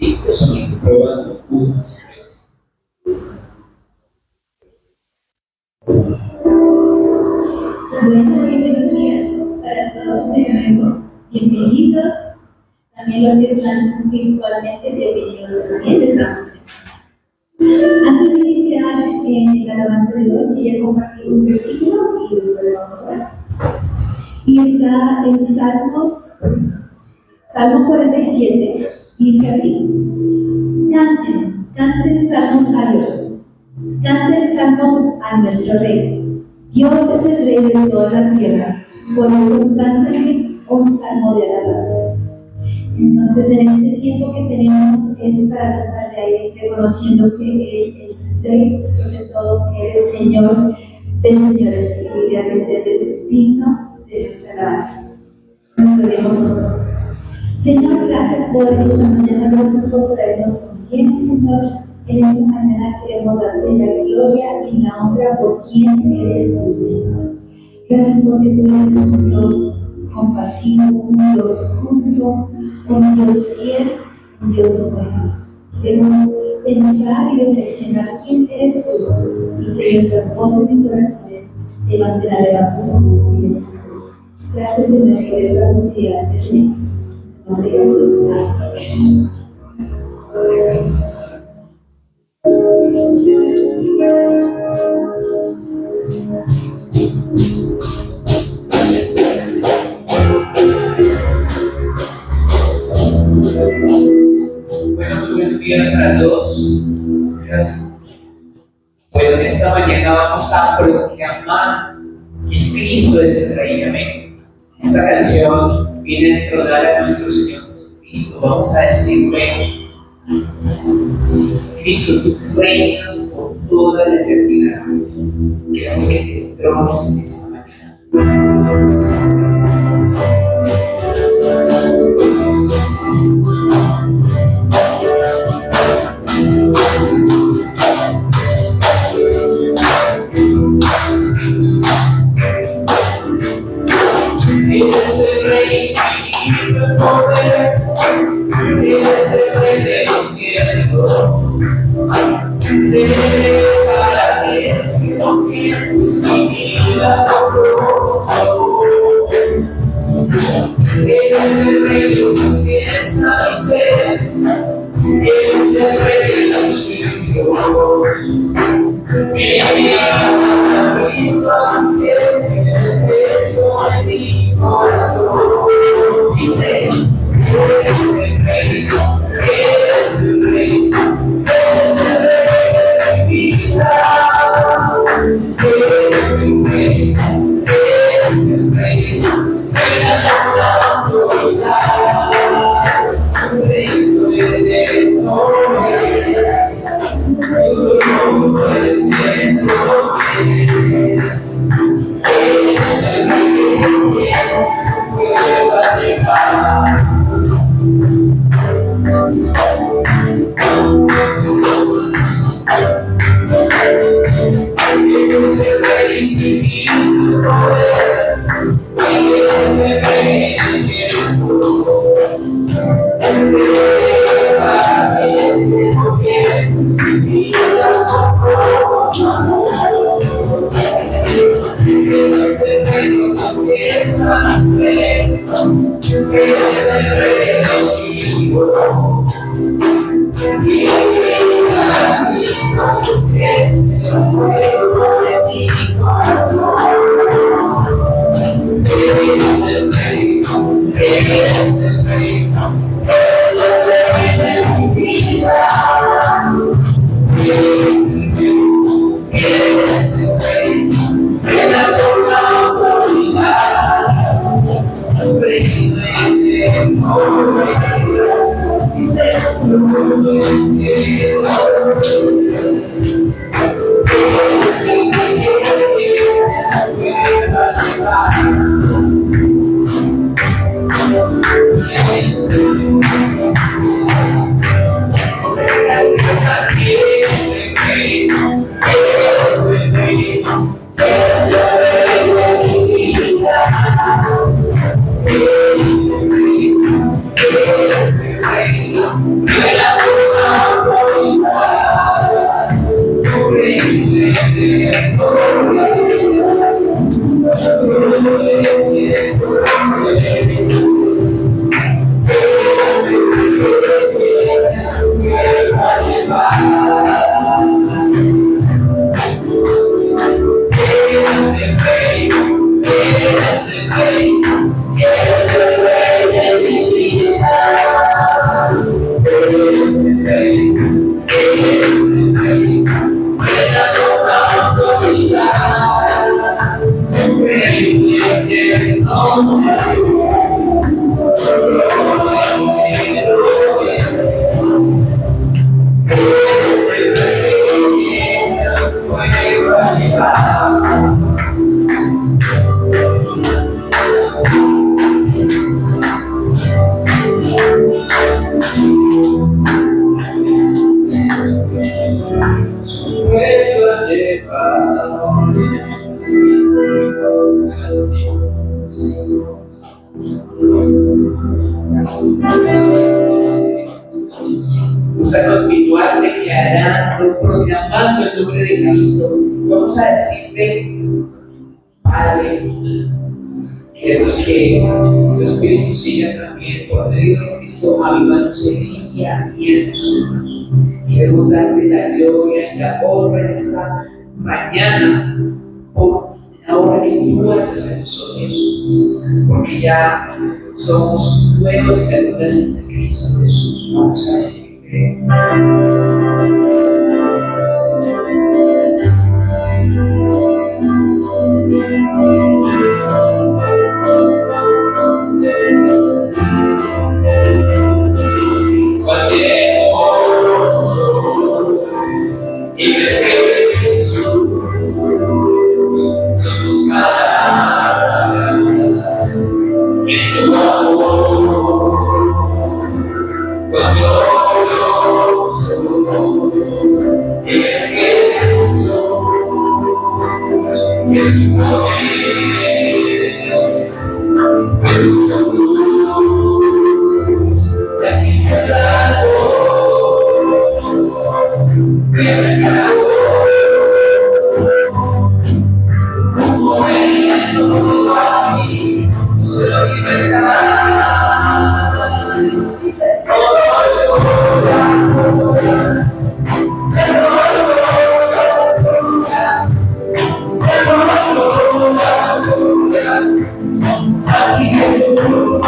Sí, eso me prueban los puntos. Bueno, muy buenos días para todos en el grupo. Bienvenidos. También los que están virtualmente, bienvenidos también. Estamos en España. Antes de iniciar el alabanza de hoy, quería compartir un versículo y después vamos a orar. Y está en Salmo 47, dice así: canten salmos a Dios, canten salmos a nuestro Rey. Dios es el Rey de toda la tierra, por eso cántale un salmo de alabanza. Entonces, en este tiempo que tenemos es para cantarle a Él, reconociendo que Él es el Rey, sobre todo que Él es Señor de señores y realmente Él es digno de nuestra alabanza. Nos oremos juntos. Señor, gracias por esta mañana, gracias por traernos bien, Señor. En esta mañana queremos darte la gloria y la honra por quien eres tú, Señor. Gracias porque tú eres un Dios compasivo, un Dios justo, un Dios fiel, un Dios bueno. Queremos pensar y reflexionar quién eres tú y que nuestras voces y corazones levanten alabanzas a tu nombre, Señor. Gracias, Señor, por esta oportunidad que tenemos. En nombre de Jesús. Amén. Bueno, muy buenos días para todos. Gracias. Bueno, esta mañana vamos a proclamar que Cristo es el Rey. Amén. Esta canción viene a entonar a nuestro Señor Jesucristo. Vamos a decirle: Cristo, tú reinas por toda la eternidad. Queremos que te entrones en esta mañana. Eres el Rey y el poder, eres el Rey de los cielos. Se elevará desde los cielos y vida por favor. Eres el Rey de limpieza y sed, eres el Rey de los siglos. Y los cielos en el techo de mi corazón. Dice: eres el Rey, eres el Rey, eres el Rey de mi vida. Eres el Rey, eres el Rey de la autoridad. Rey de todo tu nombre siendo eres el Rey de prueba de paz. Vamos a continuar declarando, proclamando el nombre de Cristo. Vamos a decirle, Padre, queremos que tu Espíritu siga también por medio de Cristo avivándose día y en nosotros. Queremos darte la gloria y la honra en esta mañana por la obra que tú haces en nosotros, porque ya somos nuevas criaturas en Cristo Jesús. Vamos a decirle. Aquí Jesús.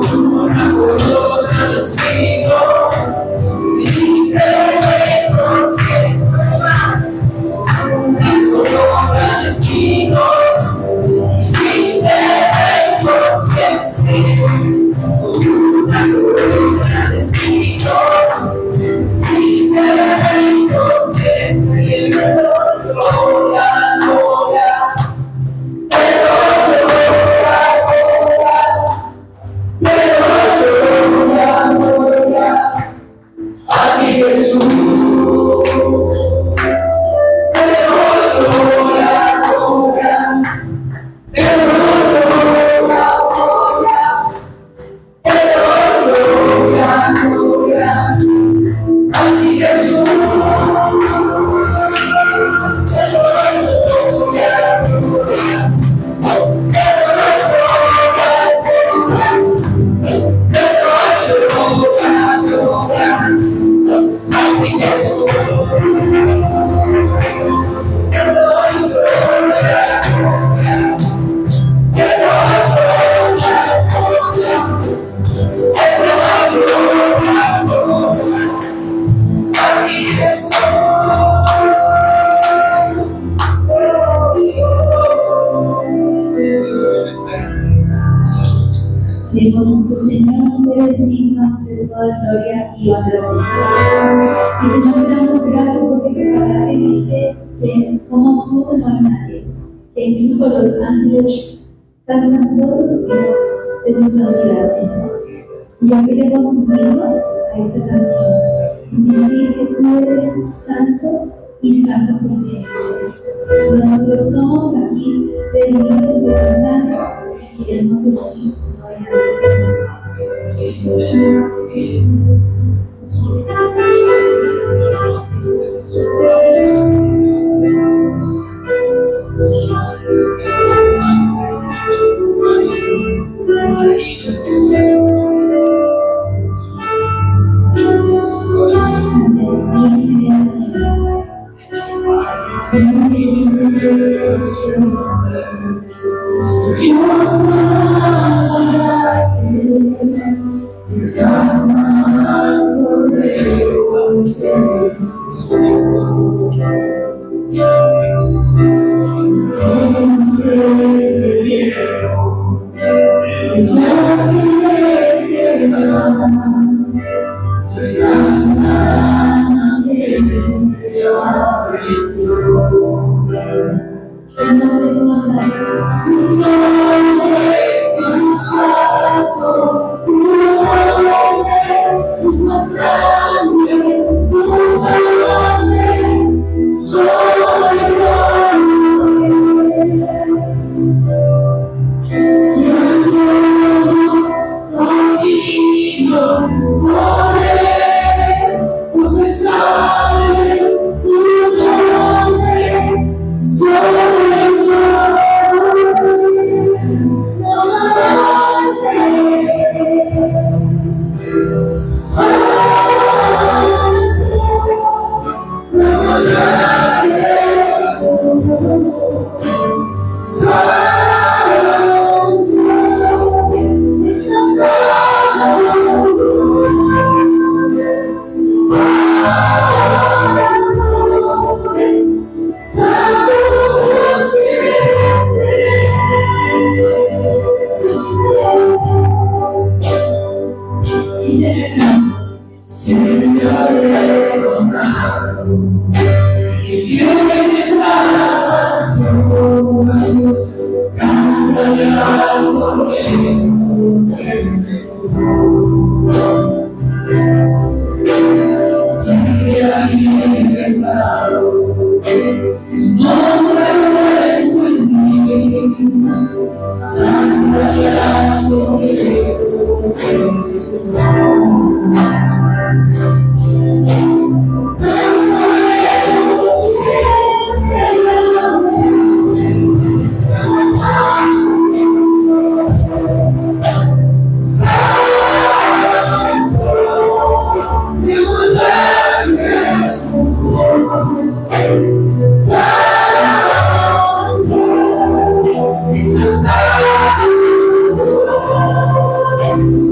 corona de espíritus, hiciste rey por siempre más. Corona de espíritus, hiciste rey por siempre. Una corona de espíritus, hiciste rey por siempre. Gloria, gloria. Tenemos en tu Señor, tú eres digno de toda gloria y honra, Señor. Y Señor, te damos gracias porque tu palabra dice que como tú no hay nadie, que incluso los ángeles cantan todos los días de tu santidad, Señor. Y hoy queremos unirnos a esa canción y decir que tú eres santo y santo por siempre, Señor. Nosotros somos aquí redimidos por tu sangre y queremos decir gloria a Santo,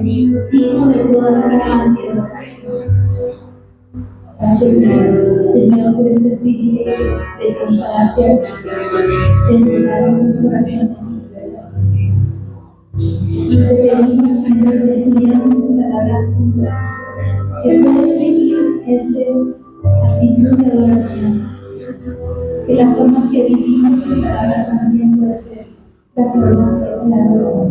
digno de toda gracia y adoración. Gracias, Señor, de nuevo por ese privilegio de compararte a ti, de entregar nuestros corazones y nuestras almas. Te pedimos, Señor, que estudiamos tu palabra juntas, que puedas seguir esa actitud de adoración, que la forma que vivimos tu palabra también puede ser la forma que la adoramos.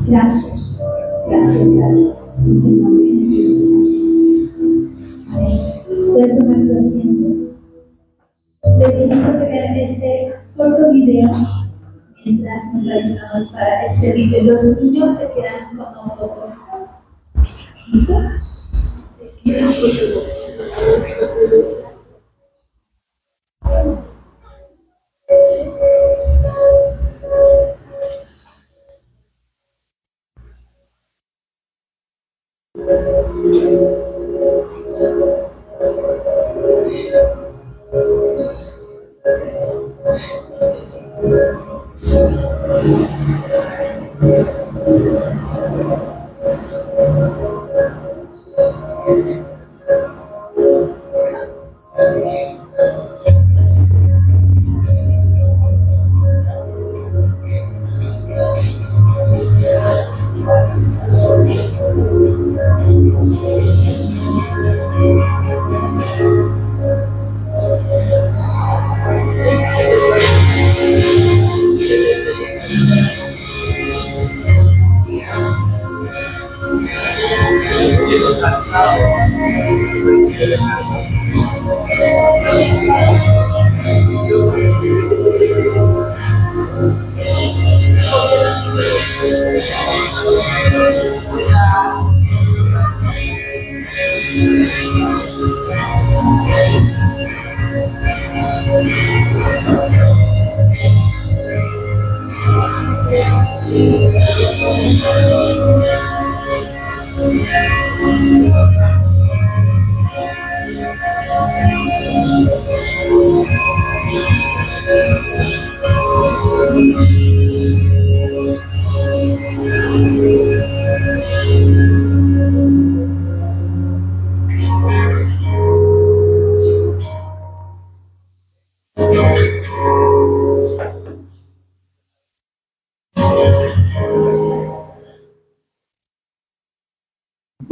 Gracias, gracias, gracias. En el nombre de Jesús. Amén. Pueden tomar sus asientos. Les invito a que vean este corto video mientras nos alistamos para el servicio. Los niños se quedan con nosotros. ¿Listo?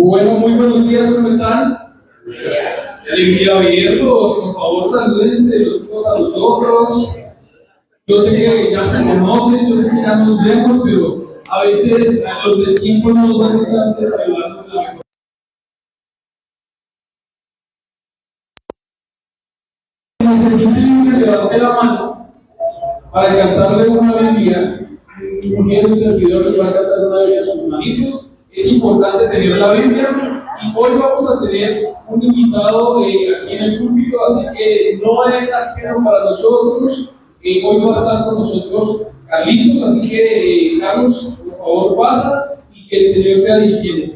Bueno, muy buenos días, ¿cómo están? Qué alegría verlos, por favor salúdense los unos a los otros. Yo sé que ya se conocen, yo sé que ya nos vemos, pero a veces a los destiempos no nos dan chance de saludarnos de la mejor. Necesiten levante la mano para alcanzarle una Biblia. Un servidor les va a alcanzar una Biblia a sus manitos. Es importante tener la Biblia y hoy vamos a tener un invitado aquí en el púlpito, así que no es ajeno para nosotros. Hoy va a estar con nosotros Carlitos, así que Carlos, por favor pasa y que el Señor sea dirigiendo.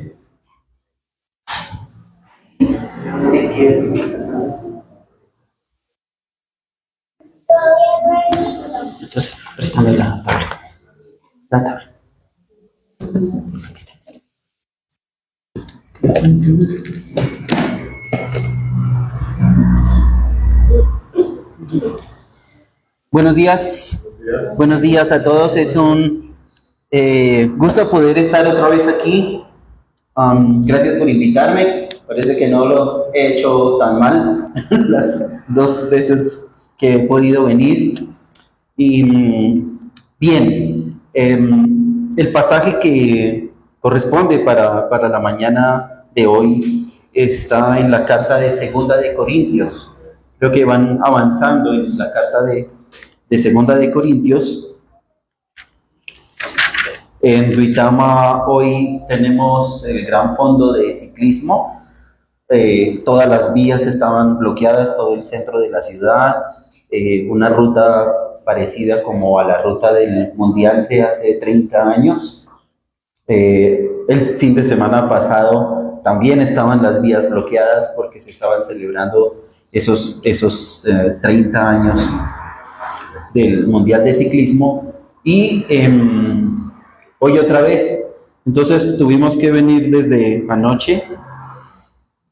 Entonces, préstame la tabla. La tabla. Aquí está. Buenos días. Buenos días a todos. Es un gusto poder estar otra vez aquí. Gracias por invitarme. Parece que no lo he hecho tan mal las dos veces que he podido venir. Y bien, el pasaje que corresponde para la mañana de hoy está en la carta de Segunda de Corintios. Creo que van avanzando en la carta de Segunda de Corintios. En Duitama hoy tenemos el gran fondo de ciclismo. Todas las vías estaban bloqueadas, todo el centro de la ciudad. Una ruta parecida como a la ruta del Mundial de hace 30 años. El fin de semana pasado también estaban las vías bloqueadas porque se estaban celebrando esos 30 años del Mundial de Ciclismo. Y hoy otra vez Entonces tuvimos que venir desde anoche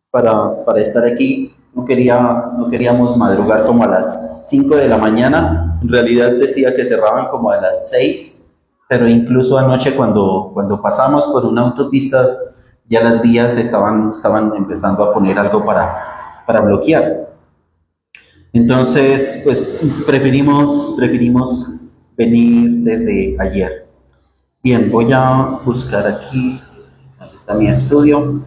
para estar aquí. No queríamos madrugar como a las 5 de la mañana. En realidad decía que cerraban como a las 6, pero incluso anoche cuando pasamos por una autopista, ya las vías estaban empezando a poner algo para bloquear. Entonces, pues preferimos venir desde ayer. Bien, voy a buscar aquí, donde está mi estudio.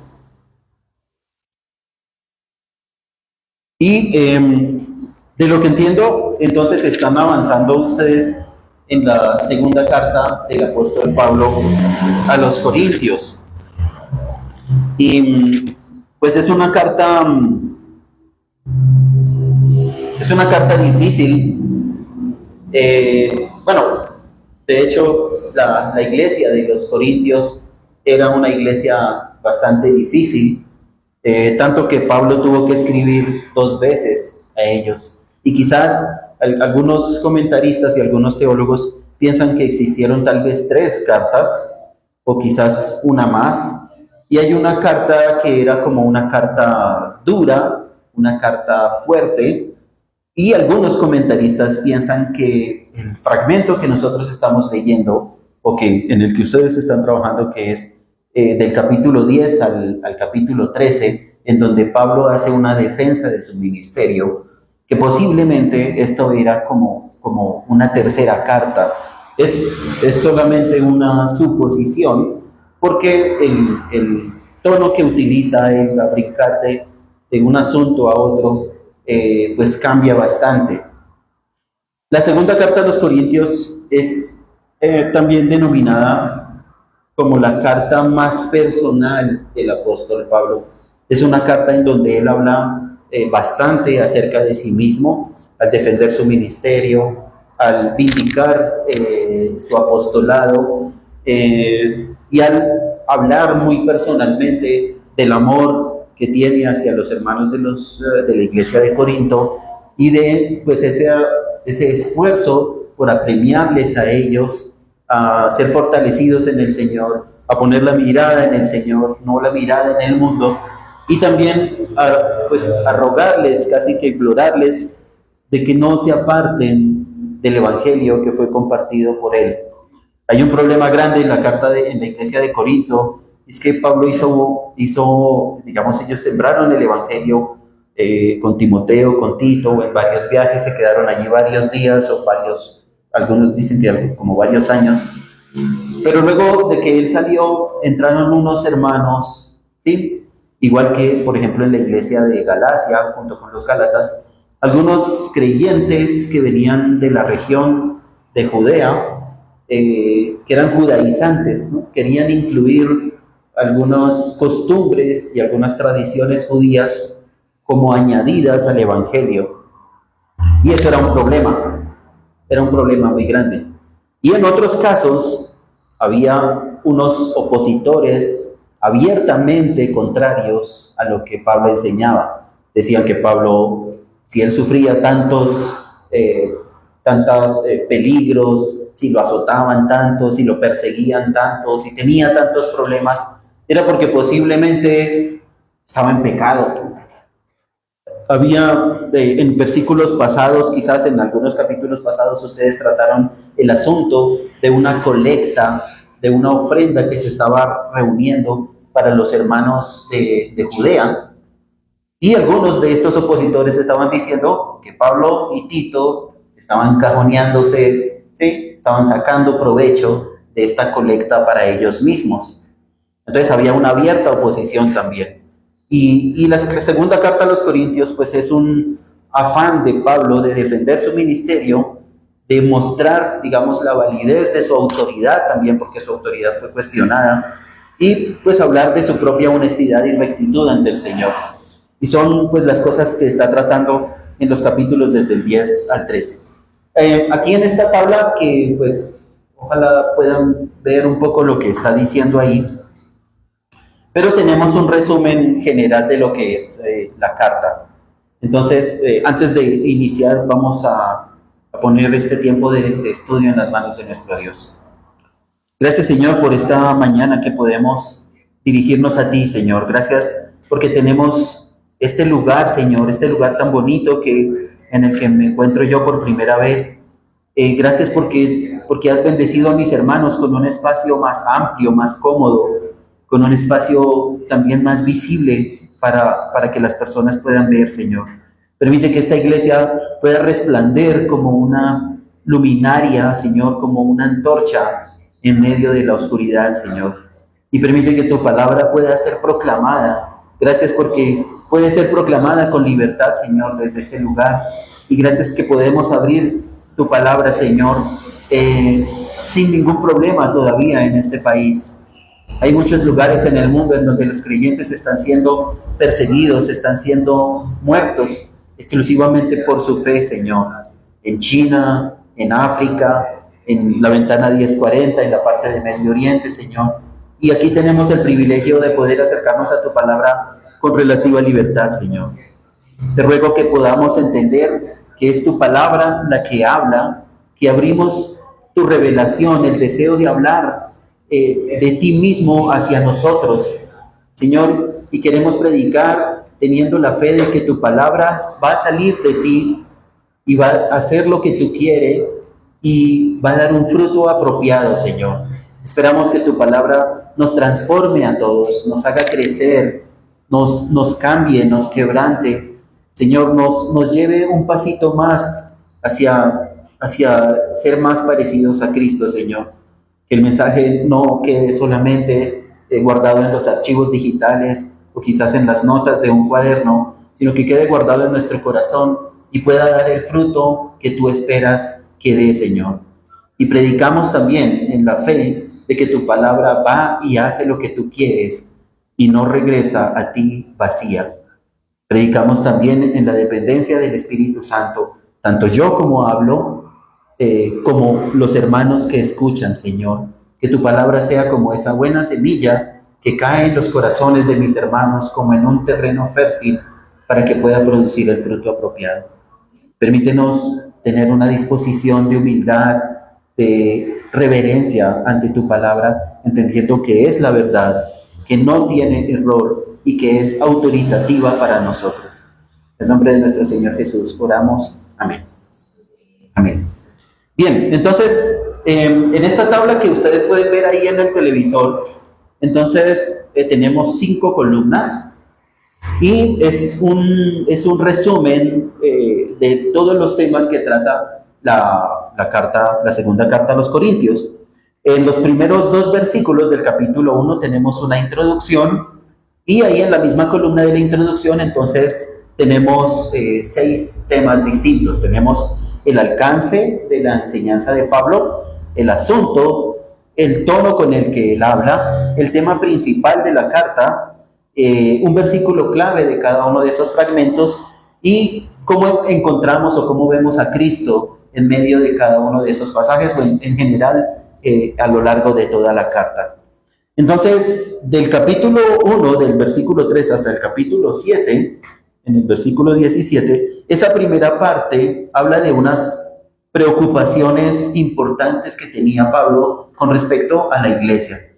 Y de lo que entiendo, entonces están avanzando ustedes en la segunda carta del apóstol Pablo a los Corintios. Y pues es una carta difícil. Bueno, de hecho, la iglesia de los Corintios era una iglesia bastante difícil, tanto que Pablo tuvo que escribir 2 veces a ellos. Y quizás algunos comentaristas y algunos teólogos piensan que existieron tal vez 3 cartas, o quizás una más. Y hay una carta que era como una carta dura, una carta fuerte, y algunos comentaristas piensan que el fragmento que nosotros estamos leyendo, o que en el que ustedes están trabajando, que es del capítulo 10 al capítulo 13, en donde Pablo hace una defensa de su ministerio, que posiblemente esto era como una tercera carta. Es solamente una suposición, porque el tono que utiliza él a brincar de un asunto a otro, pues cambia bastante. La segunda carta a los Corintios es también denominada como la carta más personal del apóstol Pablo. Es una carta en donde él habla bastante acerca de sí mismo, al defender su ministerio, al vindicar su apostolado, y al hablar muy personalmente del amor que tiene hacia los hermanos de la iglesia de Corinto, y de pues ese esfuerzo por apremiarles a ellos a ser fortalecidos en el Señor, a poner la mirada en el Señor, no la mirada en el mundo, y también a rogarles, casi que implorarles, de que no se aparten del evangelio que fue compartido por él. Hay un problema grande en la iglesia de Corinto. Es que Pablo hizo, digamos, ellos sembraron el evangelio con Timoteo, con Tito, en varios viajes, se quedaron allí varios días o algunos dicen que como varios años. Pero luego de que él salió, entraron unos hermanos, ¿sí? Igual que, por ejemplo, en la iglesia de Galacia, junto con los Gálatas, algunos creyentes que venían de la región de Judea, que eran judaizantes, ¿no? Querían incluir algunas costumbres y algunas tradiciones judías como añadidas al evangelio. Y eso era un problema muy grande. Y en otros casos había unos opositores abiertamente contrarios a lo que Pablo enseñaba. Decían que Pablo, si él sufría tantos peligros, si lo azotaban tanto, si lo perseguían tanto, si tenía tantos problemas, era porque posiblemente estaba en pecado. Había en versículos pasados, quizás en algunos capítulos pasados, ustedes trataron el asunto de una colecta, de una ofrenda que se estaba reuniendo para los hermanos de Judea. Y algunos de estos opositores estaban diciendo que Pablo y Tito estaban cajoneándose, ¿sí? Estaban sacando provecho de esta colecta para ellos mismos. Entonces había una abierta oposición también. Y la segunda carta a los Corintios, pues es un afán de Pablo de defender su ministerio, de mostrar, digamos, la validez de su autoridad también, porque su autoridad fue cuestionada, y pues hablar de su propia honestidad y rectitud ante el Señor. Y son pues las cosas que está tratando en los capítulos desde el 10 al 13. Aquí en esta tabla, que pues ojalá puedan ver un poco lo que está diciendo ahí, pero tenemos un resumen general de lo que es la carta. Entonces, antes de iniciar, vamos a poner este tiempo de estudio en las manos de nuestro Dios. Gracias, Señor, por esta mañana que podemos dirigirnos a ti, Señor. Gracias porque tenemos este lugar, Señor, este lugar tan bonito en el que me encuentro yo por primera vez. Gracias porque has bendecido a mis hermanos con un espacio más amplio, más cómodo, con un espacio también más visible para que las personas puedan ver, Señor. Permite que esta iglesia pueda resplandecer como una luminaria, Señor, como una antorcha en medio de la oscuridad, Señor. Y permite que tu palabra pueda ser proclamada. Gracias porque puede ser proclamada con libertad, Señor, desde este lugar. Y gracias que podemos abrir tu palabra, Señor, sin ningún problema todavía en este país. Hay muchos lugares en el mundo en donde los creyentes están siendo perseguidos, están siendo muertos exclusivamente por su fe, Señor. En China, en África, en la ventana 1040, en la parte de Medio Oriente, Señor. Y aquí tenemos el privilegio de poder acercarnos a tu palabra con relativa libertad, Señor. Te ruego que podamos entender que es tu palabra la que habla, que abrimos tu revelación, el deseo de hablar de ti mismo hacia nosotros, Señor, y queremos predicar teniendo la fe de que tu palabra va a salir de ti y va a hacer lo que tú quieres y va a dar un fruto apropiado, Señor. Esperamos que tu palabra nos transforme a todos, nos haga crecer, nos cambie, nos quebrante. Señor, nos lleve un pasito más hacia ser más parecidos a Cristo, Señor. Que el mensaje no quede solamente guardado en los archivos digitales o quizás en las notas de un cuaderno, sino que quede guardado en nuestro corazón y pueda dar el fruto que tú esperas que dé, Señor. Y predicamos también en la fe de que tu palabra va y hace lo que tú quieres y no regresa a ti vacía. Predicamos también en la dependencia del Espíritu Santo, tanto yo como hablo, como los hermanos que escuchan, Señor. Que tu palabra sea como esa buena semilla que cae en los corazones de mis hermanos como en un terreno fértil para que pueda producir el fruto apropiado. Permítenos tener una disposición de humildad, de reverencia ante tu palabra, entendiendo que es la verdad, que no tiene error y que es autoritativa para nosotros. En nombre de nuestro Señor Jesús oramos. Amén. Amén. Bien, entonces, en esta tabla que ustedes pueden ver ahí en el televisor, entonces tenemos 5 columnas y es un resumen de todos los temas que trata la segunda carta a los Corintios. En los primeros 2 versículos del capítulo 1 tenemos una introducción y ahí en la misma columna de la introducción entonces tenemos 6 temas distintos. Tenemos el alcance de la enseñanza de Pablo, el asunto, el tono con el que él habla, el tema principal de la carta, un versículo clave de cada uno de esos fragmentos y cómo encontramos o cómo vemos a Cristo en medio de cada uno de esos pasajes o en general a lo largo de toda la carta. Entonces, del capítulo 1, del versículo 3 hasta el capítulo 7, en el versículo 17, esa primera parte habla de unas preocupaciones importantes que tenía Pablo con respecto a la iglesia.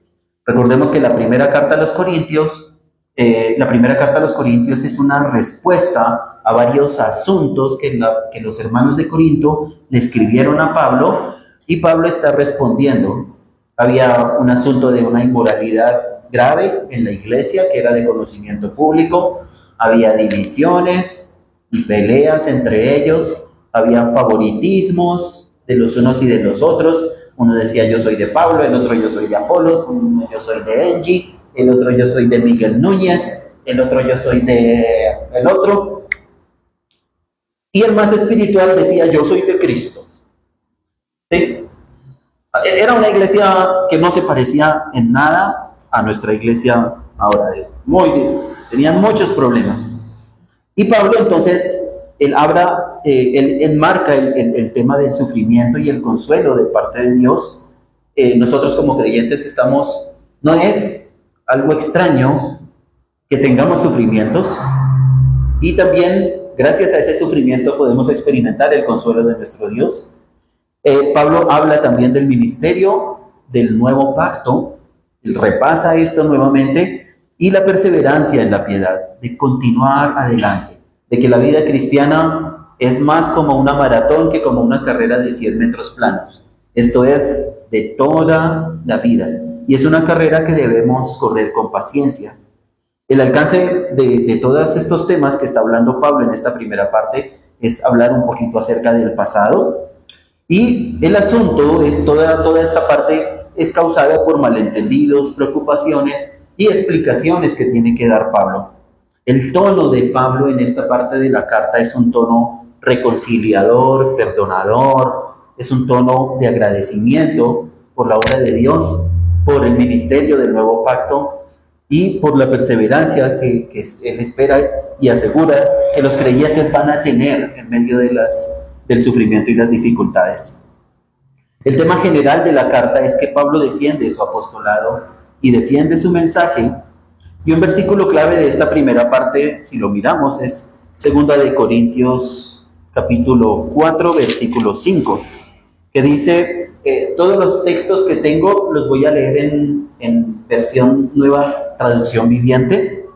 Recordemos que la primera carta a los Corintios es una respuesta a varios asuntos que los hermanos de Corinto le escribieron a Pablo y Pablo está respondiendo. Había un asunto de una inmoralidad grave en la iglesia que era de conocimiento público. Había divisiones y peleas entre ellos, había favoritismos de los unos y de los otros. Uno decía yo soy de Pablo, el otro yo soy de Apolos, uno yo soy de Engie, el otro yo soy de Miguel Núñez, el otro yo soy de el otro. Y el más espiritual decía yo soy de Cristo. ¿Sí? Era una iglesia que no se parecía en nada a nuestra iglesia ahora. Tenían muchos problemas. Y Pablo entonces, él enmarca el tema del sufrimiento y el consuelo de parte de Dios. Nosotros como creyentes no es algo extraño que tengamos sufrimientos y también gracias a ese sufrimiento podemos experimentar el consuelo de nuestro Dios. Pablo habla también del ministerio del nuevo pacto, él repasa esto nuevamente, y la perseverancia en la piedad, de continuar adelante, de que la vida cristiana es más como una maratón que como una carrera de 100 metros planos. Esto es de toda la vida, y es una carrera que debemos correr con paciencia. El alcance de todos estos temas que está hablando Pablo en esta primera parte es hablar un poquito acerca del pasado, y el asunto es toda esta parte es causada por malentendidos, preocupaciones y explicaciones que tiene que dar Pablo. El tono de Pablo en esta parte de la carta es un tono reconciliador, perdonador, es un tono de agradecimiento por la obra de Dios, por el ministerio del nuevo pacto y por la perseverancia que él espera y asegura que los creyentes van a tener en medio del sufrimiento y las dificultades. El tema general de la carta es que Pablo defiende su apostolado y defiende su mensaje, y un versículo clave de esta primera parte, si lo miramos, es 2 de Corintios capítulo 4, versículo 5, que dice, todos los textos que tengo los voy a leer en versión nueva traducción viviente.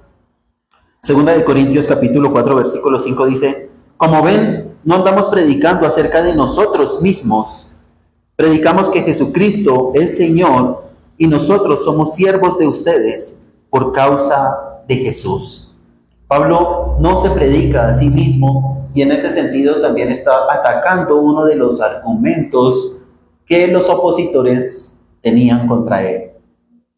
2 de Corintios capítulo 4, versículo 5 dice, como ven, no andamos predicando acerca de nosotros mismos, predicamos que Jesucristo es Señor y nosotros somos siervos de ustedes por causa de Jesús. Pablo no se predica a sí mismo y en ese sentido también está atacando uno de los argumentos que los opositores tenían contra él.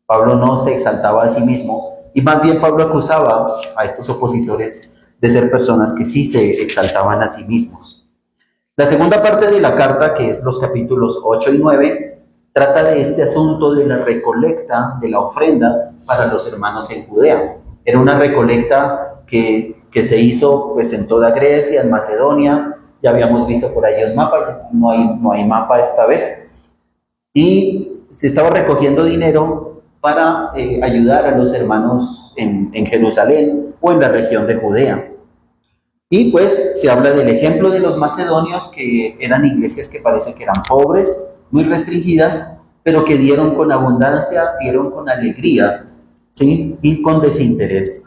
Pablo no se exaltaba a sí mismo y más bien Pablo acusaba a estos opositores de ser personas que sí se exaltaban a sí mismos. La segunda parte de la carta, que es los capítulos 8 y 9, trata de este asunto de la recolecta, de la ofrenda para los hermanos en Judea. Era una recolecta que se hizo pues en toda Grecia, en Macedonia. Ya habíamos visto por ahí un mapa, no hay mapa esta vez. Y se estaba recogiendo dinero para ayudar a los hermanos en Jerusalén o en la región de Judea. Y pues se habla del ejemplo de los macedonios, que eran iglesias que parece que eran pobres, muy restringidas, pero que dieron con abundancia, dieron con alegría, ¿sí? Y con desinterés.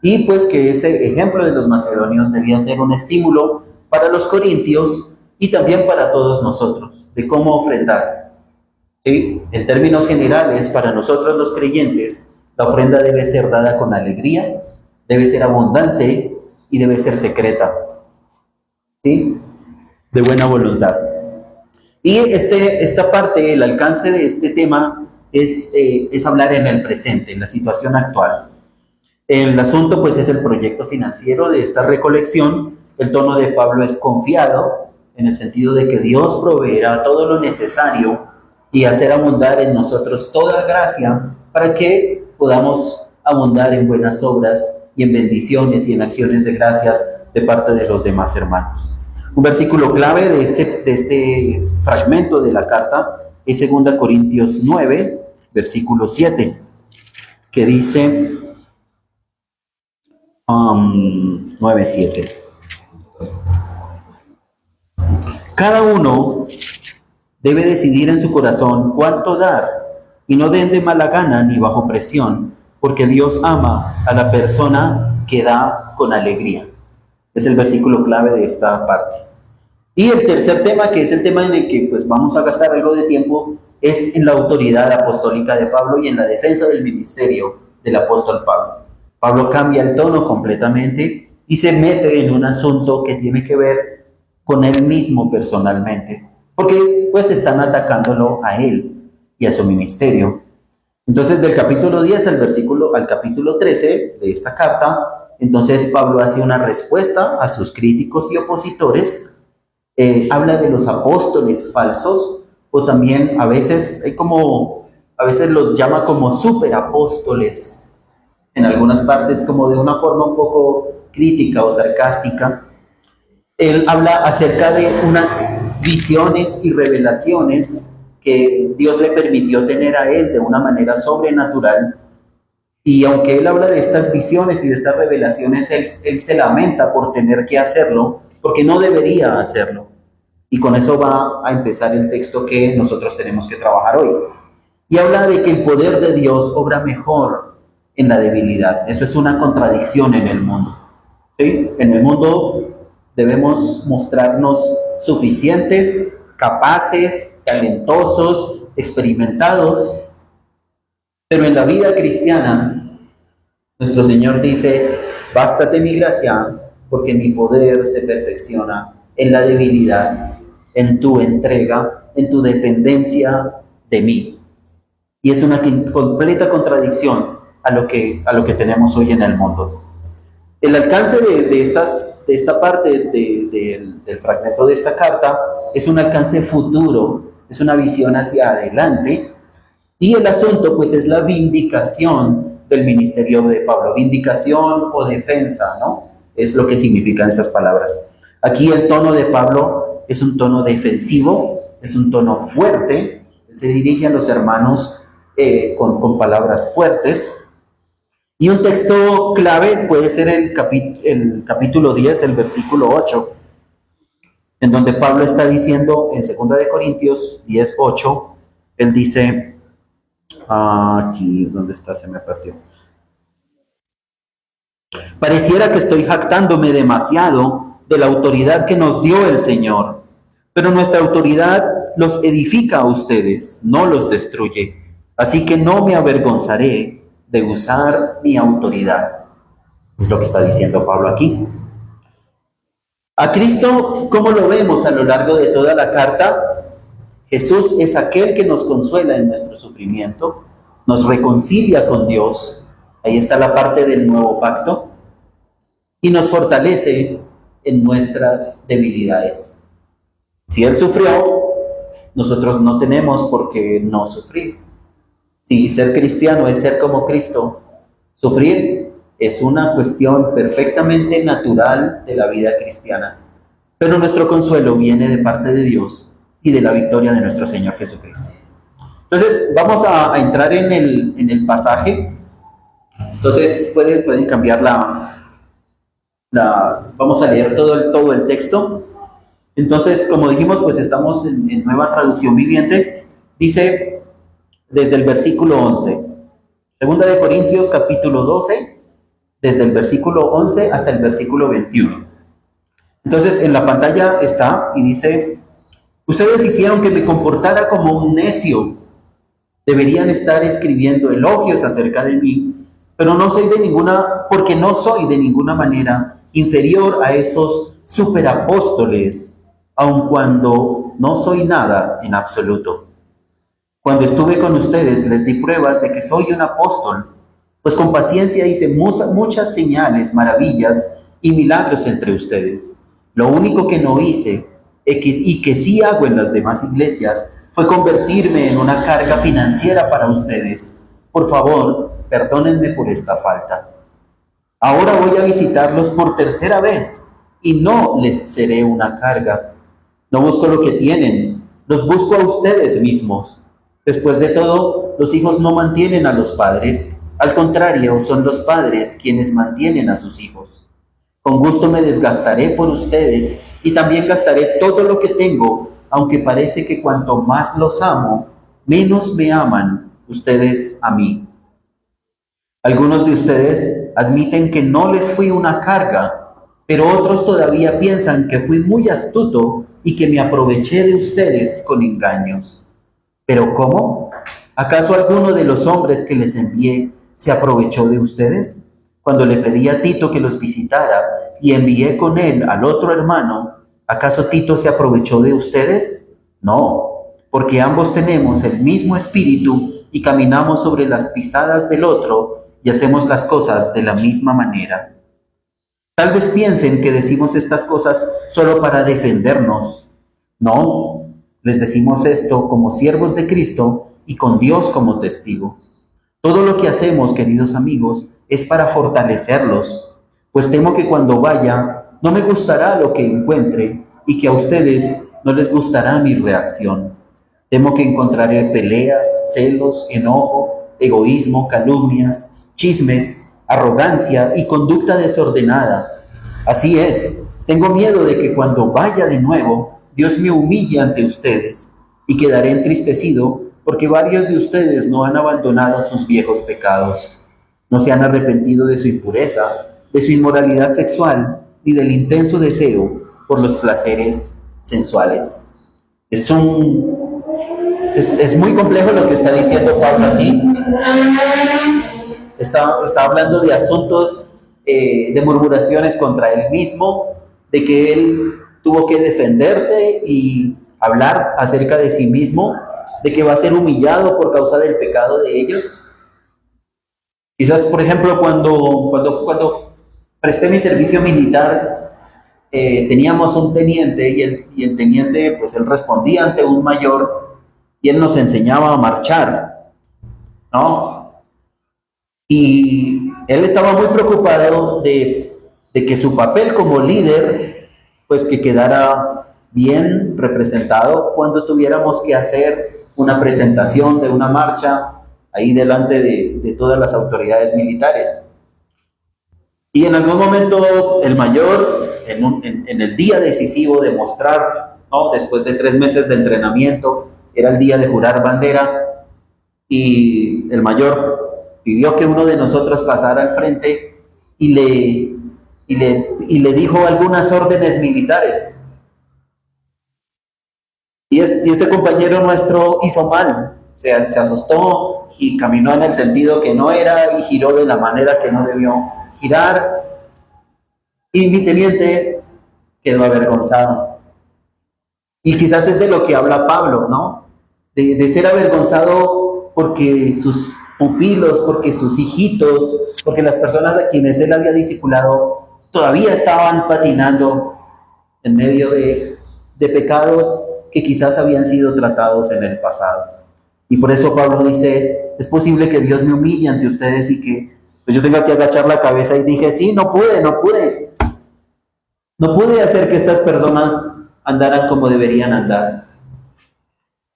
Y pues que ese ejemplo de los macedonios debía ser un estímulo para los corintios y también para todos nosotros, de cómo ofrendar. ¿Sí? En términos generales, para nosotros los creyentes, la ofrenda debe ser dada con alegría, debe ser abundante y debe ser secreta, ¿sí? De buena voluntad. Y esta parte, el alcance de este tema es hablar en el presente, en la situación actual. El asunto pues es el proyecto financiero de esta recolección. El tono de Pablo es confiado, en el sentido de que Dios proveerá todo lo necesario y hacer abundar en nosotros toda gracia para que podamos abundar en buenas obras y en bendiciones y en acciones de gracias de parte de los demás hermanos. Un versículo clave de este fragmento de la carta es 2 Corintios 9, versículo 7, que dice 9:7. Cada uno debe decidir en su corazón cuánto dar, y no den de mala gana ni bajo presión, porque Dios ama a la persona que da con alegría. Es el versículo clave de esta parte. Y el tercer tema, que es el tema en el que pues vamos a gastar algo de tiempo, es en la autoridad apostólica de Pablo y en la defensa del ministerio del apóstol Pablo. Pablo cambia el tono completamente y se mete en un asunto que tiene que ver con él mismo personalmente, porque pues están atacándolo a él y a su ministerio. Entonces, del capítulo 10 al capítulo 13 de esta carta, entonces Pablo hace una respuesta a sus críticos y opositores, habla de los apóstoles falsos, o también a veces los llama como superapóstoles, en algunas partes como de una forma un poco crítica o sarcástica. Él habla acerca de unas visiones y revelaciones que Dios le permitió tener a él de una manera sobrenatural. Y aunque él habla de estas visiones y de estas revelaciones, él se lamenta por tener que hacerlo, porque no debería hacerlo. Y con eso va a empezar el texto que nosotros tenemos que trabajar hoy. Y habla de que el poder de Dios obra mejor en la debilidad. Eso es una contradicción en el mundo. ¿Sí? En el mundo debemos mostrarnos suficientes, capaces, talentosos, experimentados. Pero en la vida cristiana, nuestro Señor dice, bástate mi gracia, porque mi poder se perfecciona en la debilidad, en tu entrega, en tu dependencia de mí. Y es una completa contradicción a lo que tenemos hoy en el mundo. El alcance de esta parte del fragmento de esta carta es un alcance futuro, es una visión hacia adelante, y el asunto pues es la vindicación del ministerio de Pablo, vindicación o defensa, ¿no? Es lo que significan esas palabras. Aquí el tono de Pablo es un tono defensivo, es un tono fuerte, se dirige a los hermanos con palabras fuertes. Y un texto clave puede ser el capítulo 10, el versículo 8, en donde Pablo está diciendo en 2 Corintios 10, 8, él dice, aquí, ¿dónde está? Se me perdió. Pareciera que estoy jactándome demasiado de la autoridad que nos dio el Señor, pero nuestra autoridad los edifica a ustedes, no los destruye. Así que no me avergonzaré de usar mi autoridad. Es lo que está diciendo Pablo aquí. A Cristo, ¿cómo lo vemos a lo largo de toda la carta? Jesús es aquel que nos consuela en nuestro sufrimiento, nos reconcilia con Dios. Ahí está la parte del nuevo pacto. Y nos fortalece en nuestras debilidades. Si Él sufrió, nosotros no tenemos por qué no sufrir. Si ser cristiano es ser como Cristo, sufrir es una cuestión perfectamente natural de la vida cristiana. Pero nuestro consuelo viene de parte de Dios y de la victoria de nuestro Señor Jesucristo. Entonces, vamos a entrar en el pasaje. Entonces, pueden cambiar vamos a leer todo el texto. Entonces, como dijimos, pues estamos en Nueva Traducción Viviente. Dice desde el versículo 11. 2 Corintios capítulo 12, desde el versículo 11 hasta el versículo 21. Entonces, en la pantalla está y dice, ustedes hicieron que me comportara como un necio. Deberían estar escribiendo elogios acerca de mí, pero porque no soy de ninguna manera inferior a esos superapóstoles, aun cuando no soy nada en absoluto. Cuando estuve con ustedes les di pruebas de que soy un apóstol, pues con paciencia hice muchas señales, maravillas y milagros entre ustedes. Lo único que no hice y que sí hago en las demás iglesias fue convertirme en una carga financiera para ustedes. Por favor, perdónenme por esta falta. Ahora voy a visitarlos por tercera vez y no les seré una carga. No busco lo que tienen, los busco a ustedes mismos. Después de todo, los hijos no mantienen a los padres. Al contrario, son los padres quienes mantienen a sus hijos. Con gusto me desgastaré por ustedes y también gastaré todo lo que tengo, aunque parece que cuanto más los amo, menos me aman ustedes a mí. Algunos de ustedes admiten que no les fui una carga, pero otros todavía piensan que fui muy astuto y que me aproveché de ustedes con engaños. ¿Pero cómo? ¿Acaso alguno de los hombres que les envié se aprovechó de ustedes? Cuando le pedí a Tito que los visitara y envié con él al otro hermano, ¿acaso Tito se aprovechó de ustedes? No, porque ambos tenemos el mismo espíritu y caminamos sobre las pisadas del otro y hacemos las cosas de la misma manera. Tal vez piensen que decimos estas cosas solo para defendernos. No, les decimos esto como siervos de Cristo y con Dios como testigo. Todo lo que hacemos, queridos amigos, es para fortalecerlos, pues temo que cuando vaya no me gustará lo que encuentre y que a ustedes no les gustará mi reacción. Temo que encontraré peleas, celos, enojo, egoísmo, calumnias, chismes, arrogancia y conducta desordenada. Así es, tengo miedo de que cuando vaya de nuevo, Dios me humille ante ustedes y quedaré entristecido porque varios de ustedes no han abandonado sus viejos pecados, no se han arrepentido de su impureza, de su inmoralidad sexual, ni del intenso deseo por los placeres sensuales. Es muy complejo lo que está diciendo Pablo aquí. Está hablando de asuntos de murmuraciones contra él mismo, de que él tuvo que defenderse y hablar acerca de sí mismo, de que va a ser humillado por causa del pecado de ellos. Quizás, por ejemplo, cuando presté mi servicio militar, teníamos un teniente y el teniente, pues él respondía ante un mayor y él nos enseñaba a marchar, ¿no? Y él estaba muy preocupado de que su papel como líder, pues que quedara bien representado cuando tuviéramos que hacer una presentación de una marcha ahí delante de todas las autoridades militares. Y en algún momento el mayor, en el día decisivo de mostrar, ¿no? Después de 3 meses de entrenamiento, era el día de jurar bandera, y el mayor pidió que uno de nosotros pasara al frente y le dijo algunas órdenes militares. Y este compañero nuestro hizo mal, se asustó y caminó en el sentido que no era y giró de la manera que no debió girar. Y mi teniente quedó avergonzado. Y quizás es de lo que habla Pablo, ¿no? De ser avergonzado porque sus pupilos, porque sus hijitos, porque las personas a quienes él había discipulado todavía estaban patinando en medio de pecados que quizás habían sido tratados en el pasado. Y por eso Pablo dice, es posible que Dios me humille ante ustedes y que pues yo tenga que agachar la cabeza. Y dije, sí, no pude hacer que estas personas andaran como deberían andar.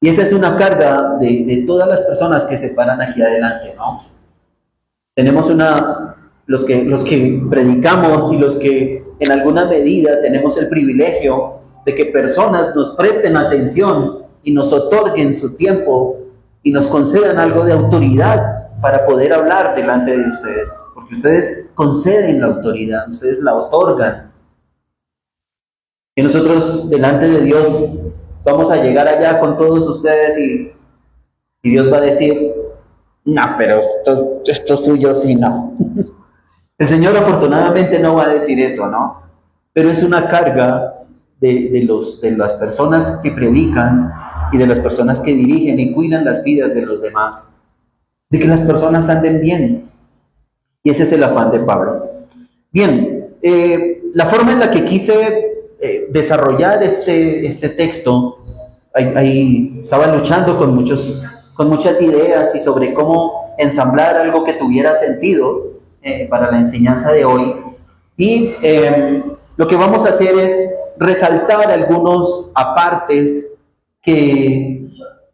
Y esa es una carga de todas las personas que se paran aquí adelante, ¿no? Tenemos los que predicamos y los que en alguna medida tenemos el privilegio de que personas nos presten atención y nos otorguen su tiempo y nos concedan algo de autoridad para poder hablar delante de ustedes, porque ustedes conceden la autoridad, ustedes la otorgan. Y nosotros delante de Dios vamos a llegar allá con todos ustedes y Dios va a decir, no, pero esto suyo sí no. El Señor afortunadamente no va a decir eso, ¿no? Pero es una carga de las personas que predican y de las personas que dirigen y cuidan las vidas de los demás, de que las personas anden bien. Y ese es el afán de Pablo. Bien, la forma en la que quise desarrollar este texto, ahí estaba luchando con muchas ideas y sobre cómo ensamblar algo que tuviera sentido para la enseñanza de hoy. Y lo que vamos a hacer es resaltar algunos apartes que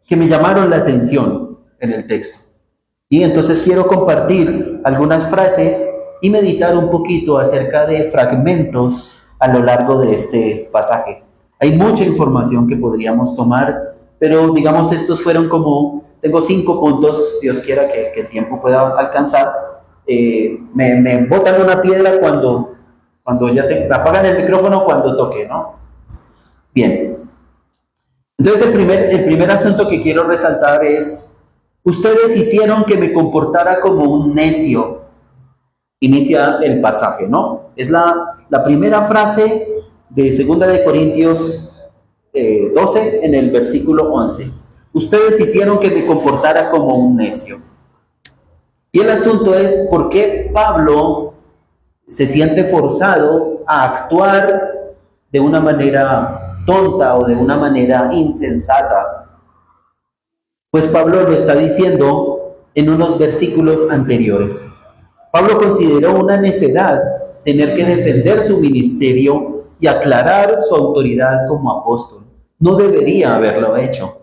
me llamaron la atención en el texto. Y entonces quiero compartir algunas frases y meditar un poquito acerca de fragmentos a lo largo de este pasaje. Hay mucha información que podríamos tomar, pero digamos estos fueron tengo 5 puntos, Dios quiera que el tiempo pueda alcanzar. Me botan una piedra cuando ya me apagan el micrófono cuando toque, ¿no? Bien. Entonces el primer asunto que quiero resaltar es, ustedes hicieron que me comportara como un necio. Inicia el pasaje, ¿no? Es la primera frase de 2 de Corintios 12 en el versículo 11. Ustedes hicieron que me comportara como un necio. Y el asunto es, ¿por qué Pablo se siente forzado a actuar de una manera tonta o de una manera insensata? Pues Pablo lo está diciendo en unos versículos anteriores. Pablo consideró una necedad tener que defender su ministerio y aclarar su autoridad como apóstol. No debería haberlo hecho.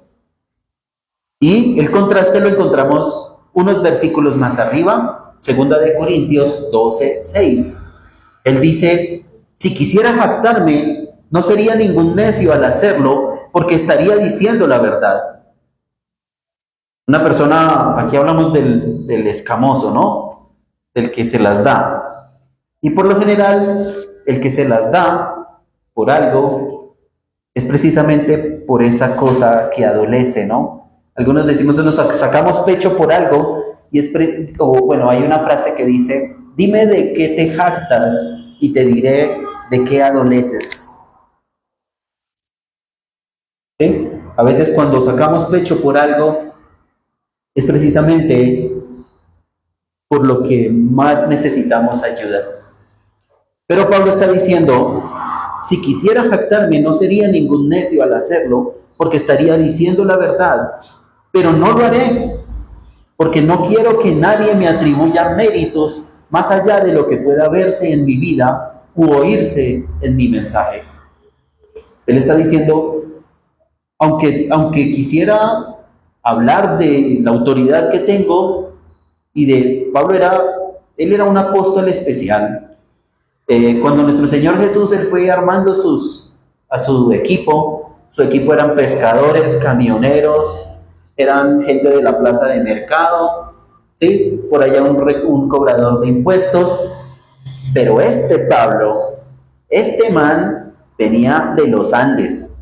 Y el contraste lo encontramos unos versículos más arriba, 2 de Corintios 12, 6. Él dice, si quisiera jactarme, no sería ningún necio al hacerlo, porque estaría diciendo la verdad. Una persona, aquí hablamos del escamoso, ¿no? Del que se las da. Y por lo general, el que se las da por algo es precisamente por esa cosa que adolece, ¿no? Algunos decimos, nos sacamos pecho por algo, y hay una frase que dice, dime de qué te jactas y te diré de qué adoleces. ¿Sí? A veces cuando sacamos pecho por algo, es precisamente por lo que más necesitamos ayuda. Pero Pablo está diciendo, si quisiera jactarme no sería ningún necio al hacerlo, porque estaría diciendo la verdad, pero no lo haré, porque no quiero que nadie me atribuya méritos más allá de lo que pueda verse en mi vida u oírse en mi mensaje. Él está diciendo, aunque quisiera hablar de la autoridad que tengo, y de Pablo él era un apóstol especial. Cuando nuestro Señor Jesús, él fue armando a su equipo eran pescadores, camioneros, eran gente de la plaza de mercado, ¿sí? Por allá un cobrador de impuestos, pero Pablo, este man venía de los Andes,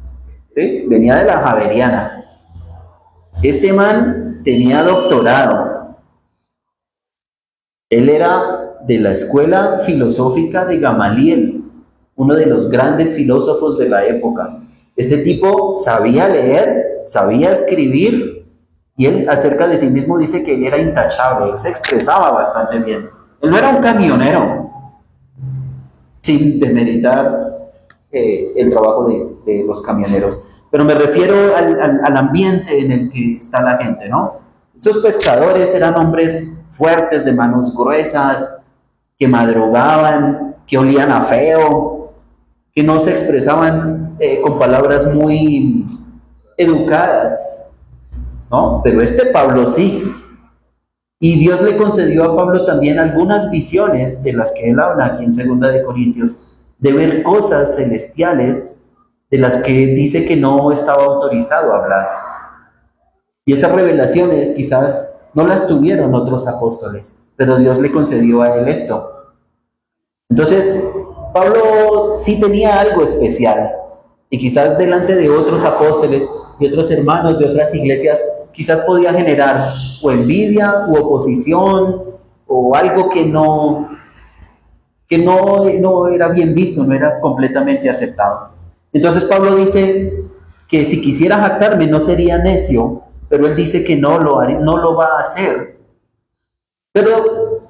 ¿sí? Venía de la Javeriana. Este man tenía doctorado. Él era de la escuela filosófica de Gamaliel, uno de los grandes filósofos de la época. Este tipo sabía leer, sabía escribir, y él acerca de sí mismo dice que él era intachable, él se expresaba bastante bien. Él no era un camionero, sin demeritar el trabajo de los camioneros, pero me refiero al ambiente en el que está la gente, ¿no? Esos pescadores eran hombres fuertes, de manos gruesas, que madrugaban, que olían a feo, que no se expresaban con palabras muy educadas, ¿no? Pero Pablo sí. Y Dios le concedió a Pablo también algunas visiones de las que él habla aquí en 2 de Corintios, de ver cosas celestiales de las que dice que no estaba autorizado a hablar. Y esas revelaciones quizás no las tuvieron otros apóstoles, pero Dios le concedió a él esto. Entonces, Pablo sí tenía algo especial, y quizás delante de otros apóstoles y otros hermanos de otras iglesias, quizás podía generar o envidia u oposición, o algo que no era bien visto, no era completamente aceptado. Entonces Pablo dice que si quisiera jactarme no sería necio, pero él dice que no lo va a hacer. Pero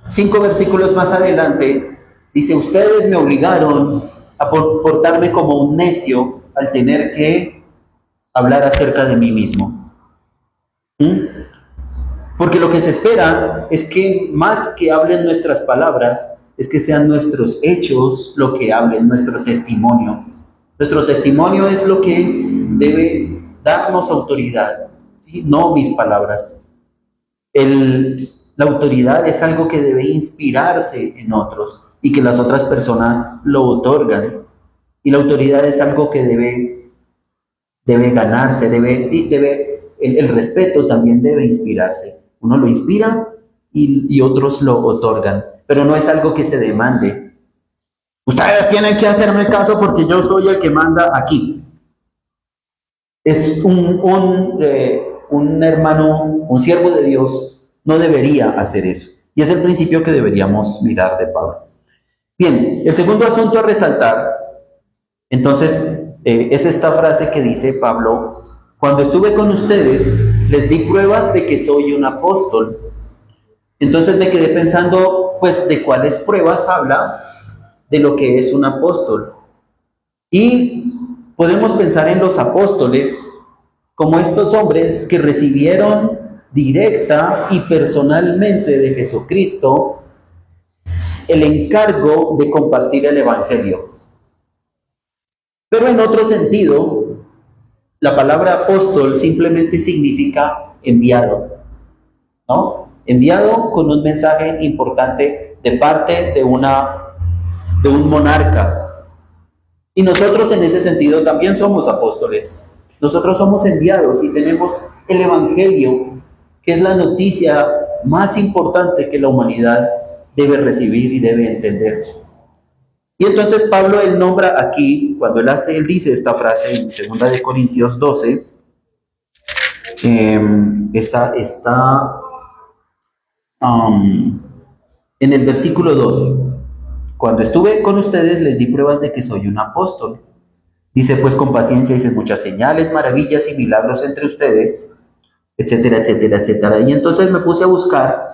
5 versículos más adelante dice, ustedes me obligaron a portarme como un necio al tener que hablar acerca de mí mismo. Porque lo que se espera es que más que hablen nuestras palabras, es que sean nuestros hechos lo que hablen, nuestro testimonio. Nuestro testimonio es lo que debe darnos autoridad, ¿sí? No mis palabras. La autoridad es algo que debe inspirarse en otros y que las otras personas lo otorgan. Y la autoridad es algo que debe ganarse, el respeto también debe inspirarse. Uno lo inspira y otros lo otorgan, pero no es algo que se demande. Ustedes tienen que hacerme caso porque yo soy el que manda aquí. Es un hermano, un siervo de Dios, no debería hacer eso. Y es el principio que deberíamos mirar de Pablo. Bien, el segundo asunto a resaltar, entonces, es esta frase que dice Pablo: cuando estuve con ustedes, les di pruebas de que soy un apóstol. Entonces me quedé pensando, pues, ¿de cuáles pruebas habla de lo que es un apóstol? Y podemos pensar en los apóstoles como estos hombres que recibieron directa y personalmente de Jesucristo el encargo de compartir el Evangelio. Pero en otro sentido, la palabra apóstol simplemente significa enviado, ¿no? Enviado con un mensaje importante de parte de un monarca. Y nosotros en ese sentido también somos apóstoles. Nosotros somos enviados y tenemos el Evangelio que es la noticia más importante que la humanidad debe recibir y debe entender. Y entonces Pablo, él nombra aquí, cuando él dice esta frase en 2 de Corintios 12, está en el versículo 12. Cuando estuve con ustedes les di pruebas de que soy un apóstol. Dice, pues con paciencia hice muchas señales, maravillas y milagros entre ustedes, etcétera, etcétera, etcétera. Y entonces me puse a buscar,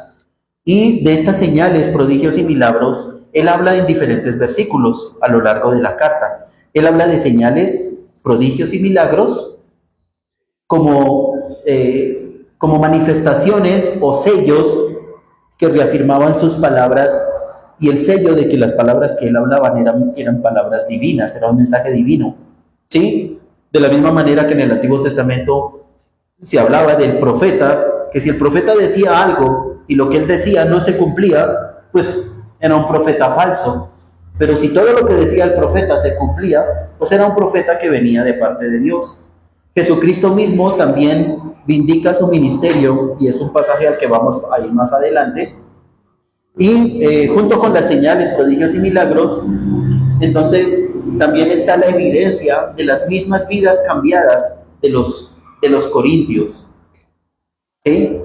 y de estas señales, prodigios y milagros, él habla en diferentes versículos a lo largo de la carta. Él habla de señales, prodigios y milagros como manifestaciones o sellos que reafirmaban sus palabras, y el sello de que las palabras que él hablaba eran palabras divinas, era un mensaje divino, ¿sí? De la misma manera que en el Antiguo Testamento se hablaba del profeta, que si el profeta decía algo y lo que él decía no se cumplía, pues era un profeta falso. Pero si todo lo que decía el profeta se cumplía, pues era un profeta que venía de parte de Dios. Jesucristo mismo también vindica su ministerio, y es un pasaje al que vamos a ir más adelante. Y junto con las señales, prodigios y milagros, entonces también está la evidencia de las mismas vidas cambiadas de los corintios. ¿Sí?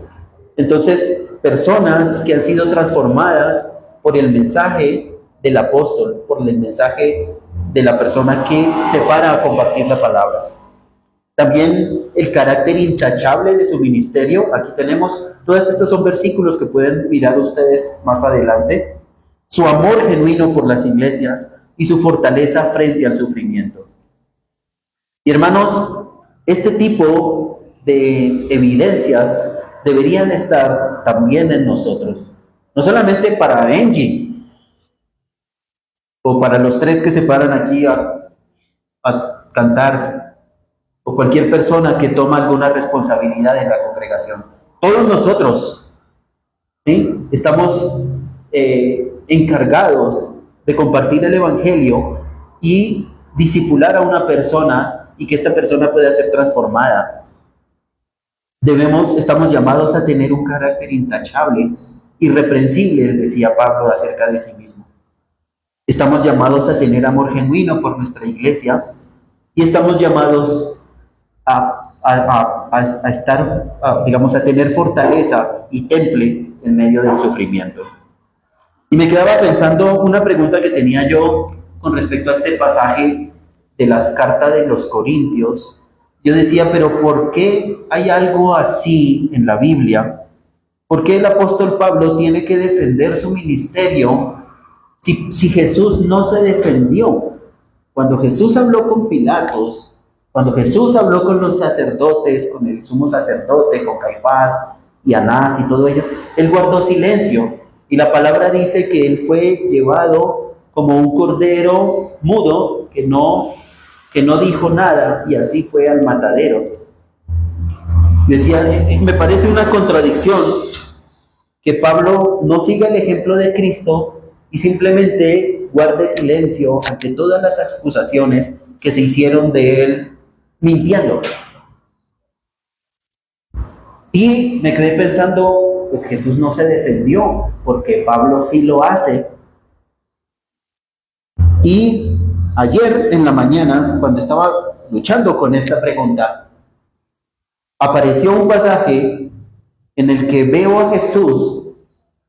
Entonces, personas que han sido transformadas por el mensaje del apóstol, por el mensaje de la persona que se para a compartir la palabra. También el carácter intachable de su ministerio. Aquí tenemos, todos estos son versículos que pueden mirar ustedes más adelante. Su amor genuino por las iglesias y su fortaleza frente al sufrimiento. Y hermanos, este tipo de evidencias deberían estar también en nosotros. No solamente para Angie o para los tres que se paran aquí a cantar, o cualquier persona que toma alguna responsabilidad en la congregación. Todos nosotros, ¿sí?, estamos encargados de compartir el Evangelio y discipular a una persona, y que esta persona pueda ser transformada. Estamos llamados a tener un carácter intachable, irreprensible, decía Pablo acerca de sí mismo. Estamos llamados a tener amor genuino por nuestra iglesia, y estamos llamados a estar, digamos, a tener fortaleza y temple en medio del sufrimiento. Y me quedaba pensando una pregunta que tenía yo con respecto a este pasaje de la carta de los Corintios. Yo decía, pero ¿por qué hay algo así en la Biblia? ¿Por qué el apóstol Pablo tiene que defender su ministerio si Jesús no se defendió? Cuando Jesús habló con Pilatos, cuando Jesús habló con los sacerdotes, con el sumo sacerdote, con Caifás y Anás y todos ellos, él guardó silencio. Y la palabra dice que él fue llevado como un cordero mudo que no dijo nada, y así fue al matadero. Decía, me parece una contradicción que Pablo no siga el ejemplo de Cristo y simplemente guarde silencio ante todas las acusaciones que se hicieron de él mintiendo. Y me quedé pensando, pues Jesús no se defendió, porque Pablo sí lo hace. Y ayer en la mañana, cuando estaba luchando con esta pregunta, apareció un pasaje en el que veo a Jesús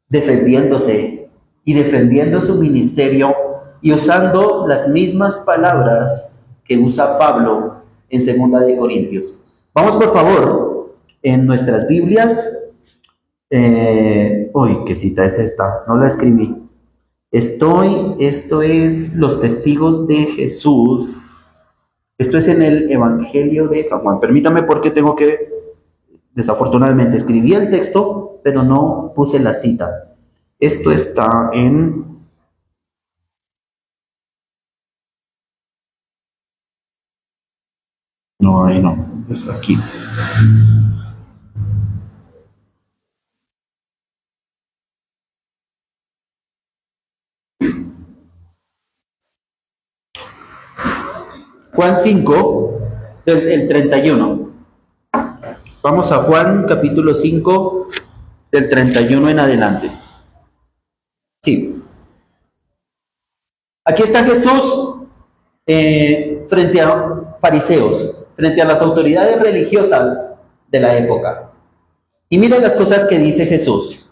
defendiéndose y defendiendo su ministerio y usando las mismas palabras que usa Pablo en 2 de Corintios. Vamos por favor en nuestras Biblias. ¿Qué cita es esta? No la escribí. Esto es los testigos de Jesús. Esto es en el Evangelio de San Juan. Permítame, porque tengo que, desafortunadamente, escribí el texto, pero no puse la cita. Esto está en... No, ahí no, es aquí. Juan 5, el 31. Vamos a Juan capítulo 5, del 31 en adelante. Sí. Aquí está Jesús frente a fariseos, frente a las autoridades religiosas de la época. Y mira las cosas que dice Jesús.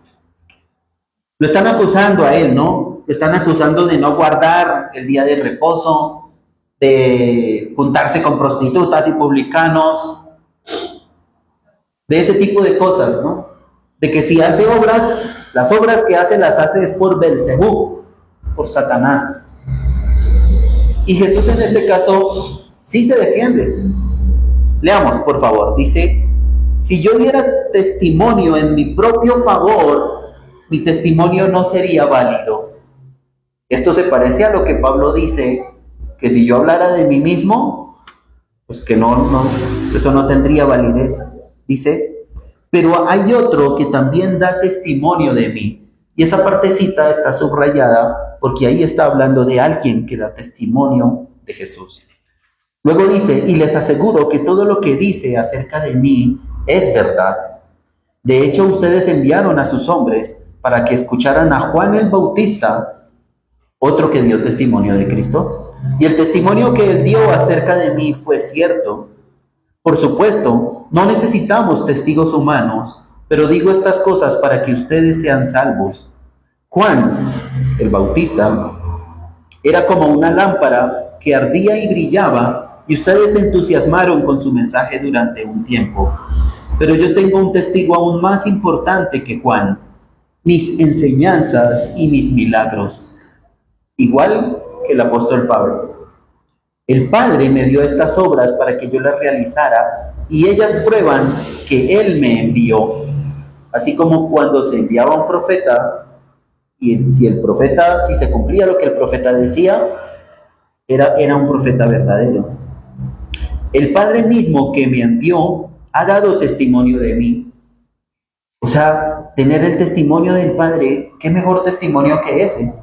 Lo están acusando a él, ¿no? Lo están acusando de no guardar el día de reposo, de juntarse con prostitutas y publicanos, de ese tipo de cosas, ¿no? De que si hace obras, las obras que hace las hace es por Belcebú, por Satanás. Y Jesús en este caso sí se defiende. Leamos, por favor. Dice, si yo diera testimonio en mi propio favor, mi testimonio no sería válido. Esto se parece a lo que Pablo dice, que si yo hablara de mí mismo, pues que eso no tendría validez. Dice, pero hay otro que también da testimonio de mí. Y esa partecita está subrayada porque ahí está hablando de alguien que da testimonio de Jesús. Luego dice, y les aseguro que todo lo que dice acerca de mí es verdad. De hecho, ustedes enviaron a sus hombres para que escucharan a Juan el Bautista, otro que dio testimonio de Cristo. Y el testimonio que él dio acerca de mí fue cierto. Por supuesto, no necesitamos testigos humanos, pero digo estas cosas para que ustedes sean salvos. Juan, el Bautista, era como una lámpara que ardía y brillaba, y ustedes se entusiasmaron con su mensaje durante un tiempo. Pero yo tengo un testigo aún más importante que Juan, mis enseñanzas y mis milagros. Igual que el apóstol Pablo. El Padre me dio estas obras para que yo las realizara, y ellas prueban que Él me envió. Así como cuando se enviaba un profeta, y si se cumplía lo que el profeta decía, era un profeta verdadero. El Padre mismo que me envió ha dado testimonio de mí. O sea, tener el testimonio del Padre, ¿qué mejor testimonio que ese?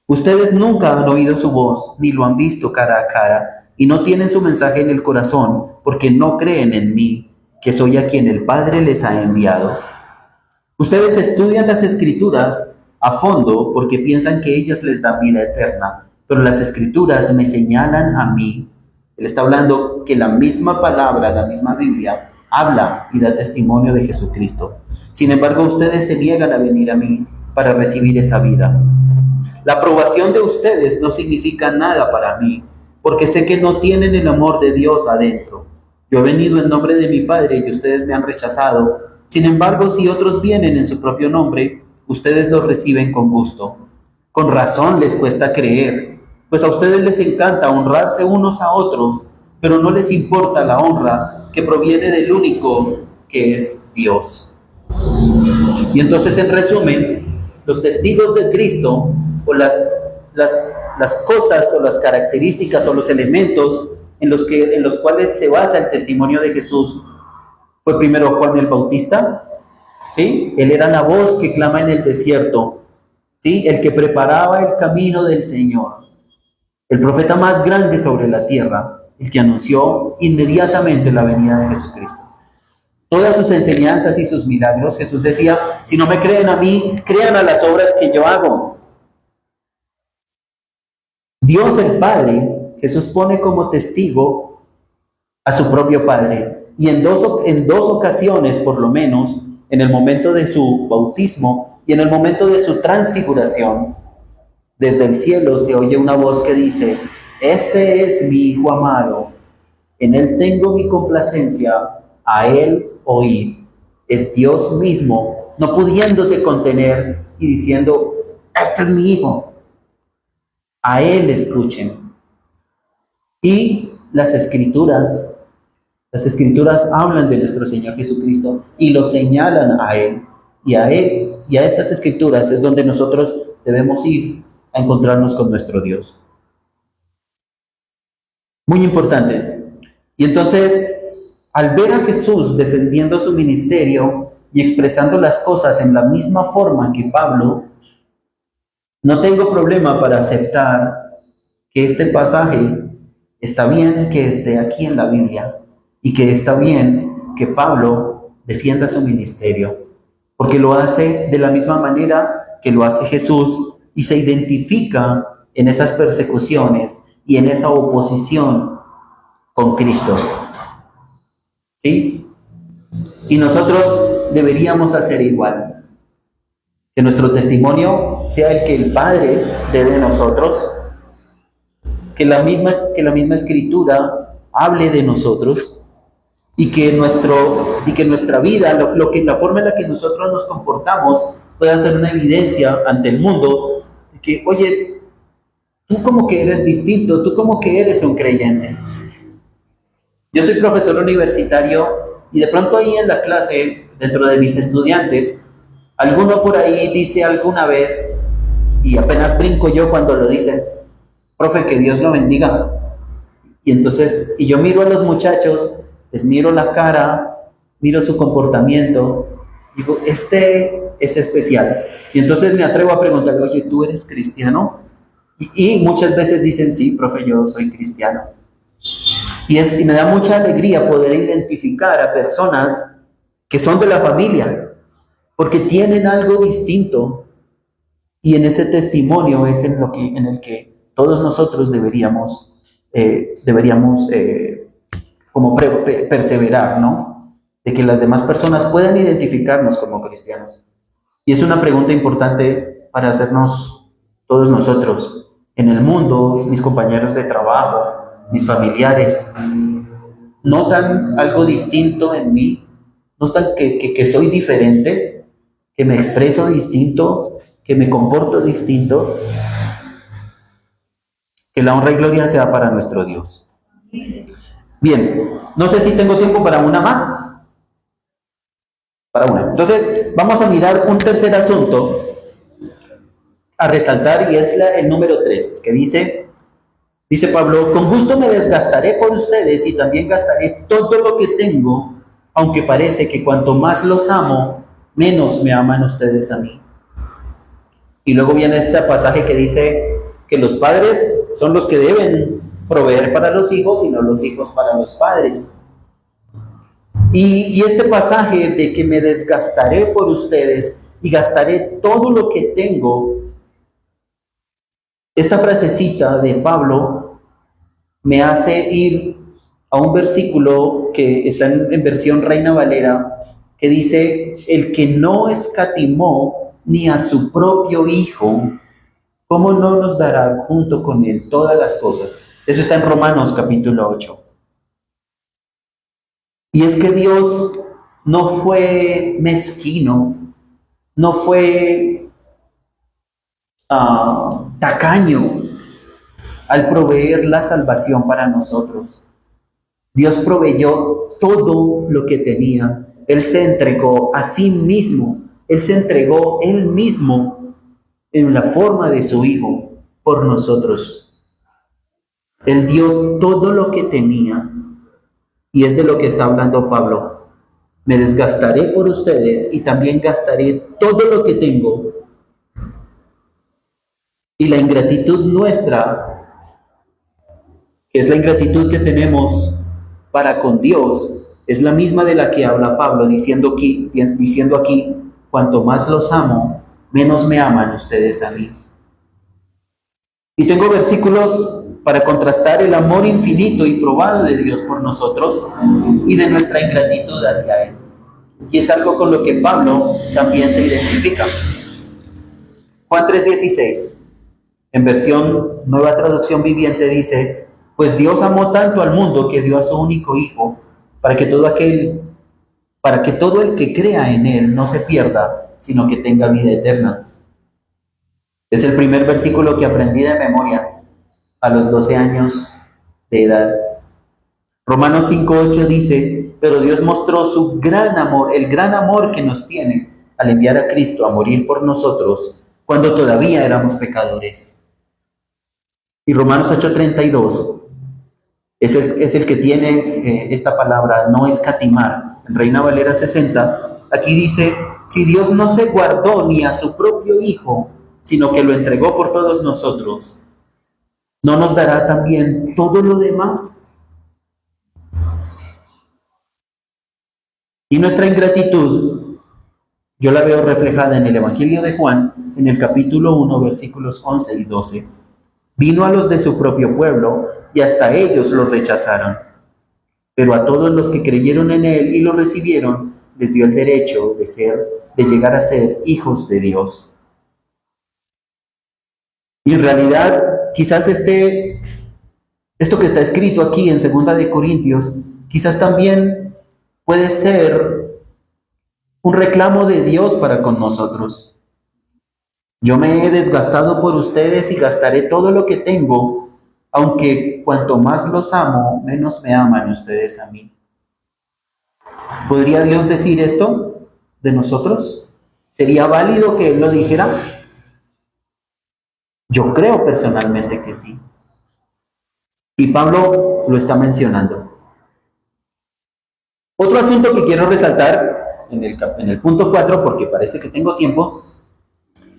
Ustedes nunca han oído su voz, ni lo han visto cara a cara, y no tienen su mensaje en el corazón, porque no creen en mí, que soy a quien el Padre les ha enviado. Ustedes estudian las Escrituras a fondo porque piensan que ellas les dan vida eterna, pero las Escrituras me señalan a mí. Él está hablando que la misma palabra, la misma Biblia, habla y da testimonio de Jesucristo. Sin embargo, ustedes se niegan a venir a mí para recibir esa vida. La aprobación de ustedes no significa nada para mí, porque sé que no tienen el amor de Dios adentro. Yo he venido en nombre de mi Padre y ustedes me han rechazado. Sin embargo, si otros vienen en su propio nombre, ustedes los reciben con gusto. Con razón les cuesta creer, pues a ustedes les encanta honrarse unos a otros, pero no les importa la honra que proviene del único que es Dios. Y entonces, en resumen, los testigos de Cristo, o las cosas o las características o los elementos en los cuales se basa el testimonio de Jesús, fue primero Juan el Bautista, ¿sí? Él era la voz que clama en el desierto, ¿sí? El que preparaba el camino del Señor, el profeta más grande sobre la tierra, el que anunció inmediatamente la venida de Jesucristo. Todas sus enseñanzas y sus milagros, Jesús decía, si no me creen a mí, crean a las obras que yo hago. Dios el Padre, Jesús pone como testigo a su propio Padre. Y en dos ocasiones, por lo menos, en el momento de su bautismo y en el momento de su transfiguración, desde el cielo se oye una voz que dice, este es mi Hijo amado, en él tengo mi complacencia, a él oíd. Es Dios mismo, no pudiéndose contener y diciendo, este es mi Hijo. A él escuchen. Y las escrituras hablan de nuestro Señor Jesucristo y lo señalan a él. Y a estas escrituras es donde nosotros debemos ir a encontrarnos con nuestro Dios. Muy importante. Y entonces, al ver a Jesús defendiendo su ministerio y expresando las cosas en la misma forma que Pablo, no tengo problema para aceptar que este pasaje está bien que esté aquí en la Biblia y que está bien que Pablo defienda su ministerio, porque lo hace de la misma manera que lo hace Jesús y se identifica en esas persecuciones y en esa oposición con Cristo. ¿Sí? Y nosotros deberíamos hacer igual. Que nuestro testimonio sea el que el Padre dé de nosotros, que la misma Escritura hable de nosotros y que nuestra vida, la forma en la que nosotros nos comportamos pueda ser una evidencia ante el mundo de que, oye, tú como que eres distinto, tú como que eres un creyente. Yo soy profesor universitario y de pronto ahí en la clase, dentro de mis estudiantes, alguno por ahí dice alguna vez, y apenas brinco yo cuando lo dicen, profe, que Dios lo bendiga. Y entonces, y yo miro a los muchachos, les miro la cara, miro su comportamiento, digo, este es especial. Y entonces me atrevo a preguntarle, oye, ¿tú eres cristiano? Y muchas veces dicen, sí, profe, yo soy cristiano. Y me da mucha alegría poder identificar a personas que son de la familia, porque tienen algo distinto. Y en ese testimonio es en el que todos nosotros deberíamos como perseverar, ¿no? De que las demás personas puedan identificarnos como cristianos. Y es una pregunta importante para hacernos todos nosotros. En el mundo, mis compañeros de trabajo, mis familiares, ¿notan algo distinto en mí? ¿Notan que soy diferente? ¿Que me expreso distinto? ¿Que me comporto distinto? Que la honra y gloria sea para nuestro Dios. Bien, no sé si tengo tiempo para una más. Para una. Entonces, vamos a mirar un tercer asunto a resaltar y es el número 3, que dice Pablo, con gusto me desgastaré por ustedes y también gastaré todo lo que tengo, aunque parece que cuanto más los amo, menos me aman ustedes a mí. Y luego viene este pasaje que dice que los padres son los que deben proveer para los hijos y no los hijos para los padres. Y este pasaje de que me desgastaré por ustedes y gastaré todo lo que tengo, esta frasecita de Pablo me hace ir a un versículo que está en versión Reina Valera, que dice, el que no escatimó ni a su propio Hijo, ¿cómo no nos dará junto con Él todas las cosas? Eso está en Romanos capítulo 8. Y es que Dios no fue mezquino, no fue tacaño al proveer la salvación para nosotros. Dios proveyó todo lo que tenía. Él se entregó a sí mismo. Él se entregó Él mismo en la forma de su Hijo por nosotros. Él dio todo lo que tenía. Y es de lo que está hablando Pablo. Me desgastaré por ustedes y también gastaré todo lo que tengo. Y la ingratitud nuestra, que es la ingratitud que tenemos para con Dios, es la misma de la que habla Pablo, diciendo aquí, cuanto más los amo, menos me aman ustedes a mí. Y tengo versículos para contrastar el amor infinito y probado de Dios por nosotros y de nuestra ingratitud hacia Él. Y es algo con lo que Pablo también se identifica. Juan 3:16, en versión Nueva Traducción Viviente, dice, pues Dios amó tanto al mundo que dio a su único Hijo, para que todo el que crea en Él no se pierda, sino que tenga vida eterna. Es el primer versículo que aprendí de memoria a los 12 años de edad. Romanos 5:8 dice, pero Dios mostró su gran amor, el gran amor que nos tiene al enviar a Cristo a morir por nosotros cuando todavía éramos pecadores. Y Romanos 8:32 es el que tiene esta palabra, no escatimar. En Reina Valera 60, aquí dice, si Dios no se guardó ni a su propio Hijo, sino que lo entregó por todos nosotros, ¿no nos dará también todo lo demás? Y nuestra ingratitud, yo la veo reflejada en el Evangelio de Juan, en el capítulo 1, versículos 11 y 12. Vino a los de su propio pueblo y hasta ellos lo rechazaron. Pero a todos los que creyeron en él y lo recibieron, les dio el derecho de llegar a ser hijos de Dios. Y en realidad, quizás esto que está escrito aquí en 2 de Corintios, quizás también puede ser un reclamo de Dios para con nosotros. Yo me he desgastado por ustedes y gastaré todo lo que tengo, aunque cuanto más los amo, menos me aman ustedes a mí. ¿Podría Dios decir esto de nosotros? ¿Sería válido que Él lo dijera? Yo creo personalmente que sí. Y Pablo lo está mencionando. Otro asunto que quiero resaltar en el punto 4, porque parece que tengo tiempo,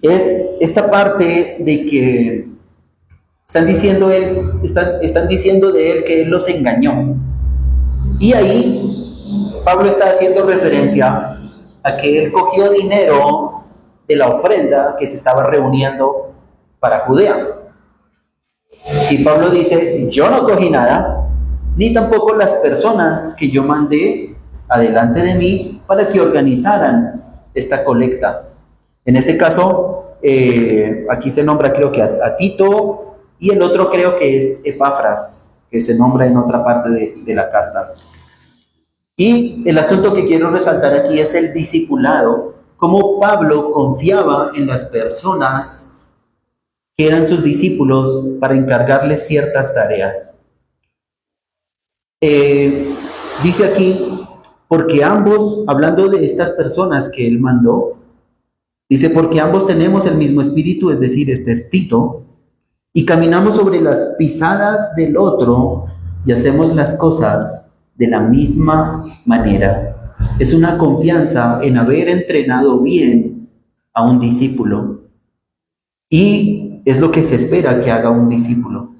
es esta parte de que están diciendo de él que él los engañó. Y ahí Pablo está haciendo referencia a que él cogió dinero de la ofrenda que se estaba reuniendo para Judea. Y Pablo dice, yo no cogí nada, ni tampoco las personas que yo mandé adelante de mí para que organizaran esta colecta. En este caso, aquí se nombra creo que a Tito, y el otro creo que es Epafras, que se nombra en otra parte de la carta. Y el asunto que quiero resaltar aquí es el discipulado, cómo Pablo confiaba en las personas que eran sus discípulos para encargarles ciertas tareas. Dice aquí, porque ambos, hablando de estas personas que él mandó, dice, porque ambos tenemos el mismo espíritu, es decir, este es Tito, y caminamos sobre las pisadas del otro y hacemos las cosas de la misma manera. Es una confianza en haber entrenado bien a un discípulo. Y es lo que se espera que haga un discípulo.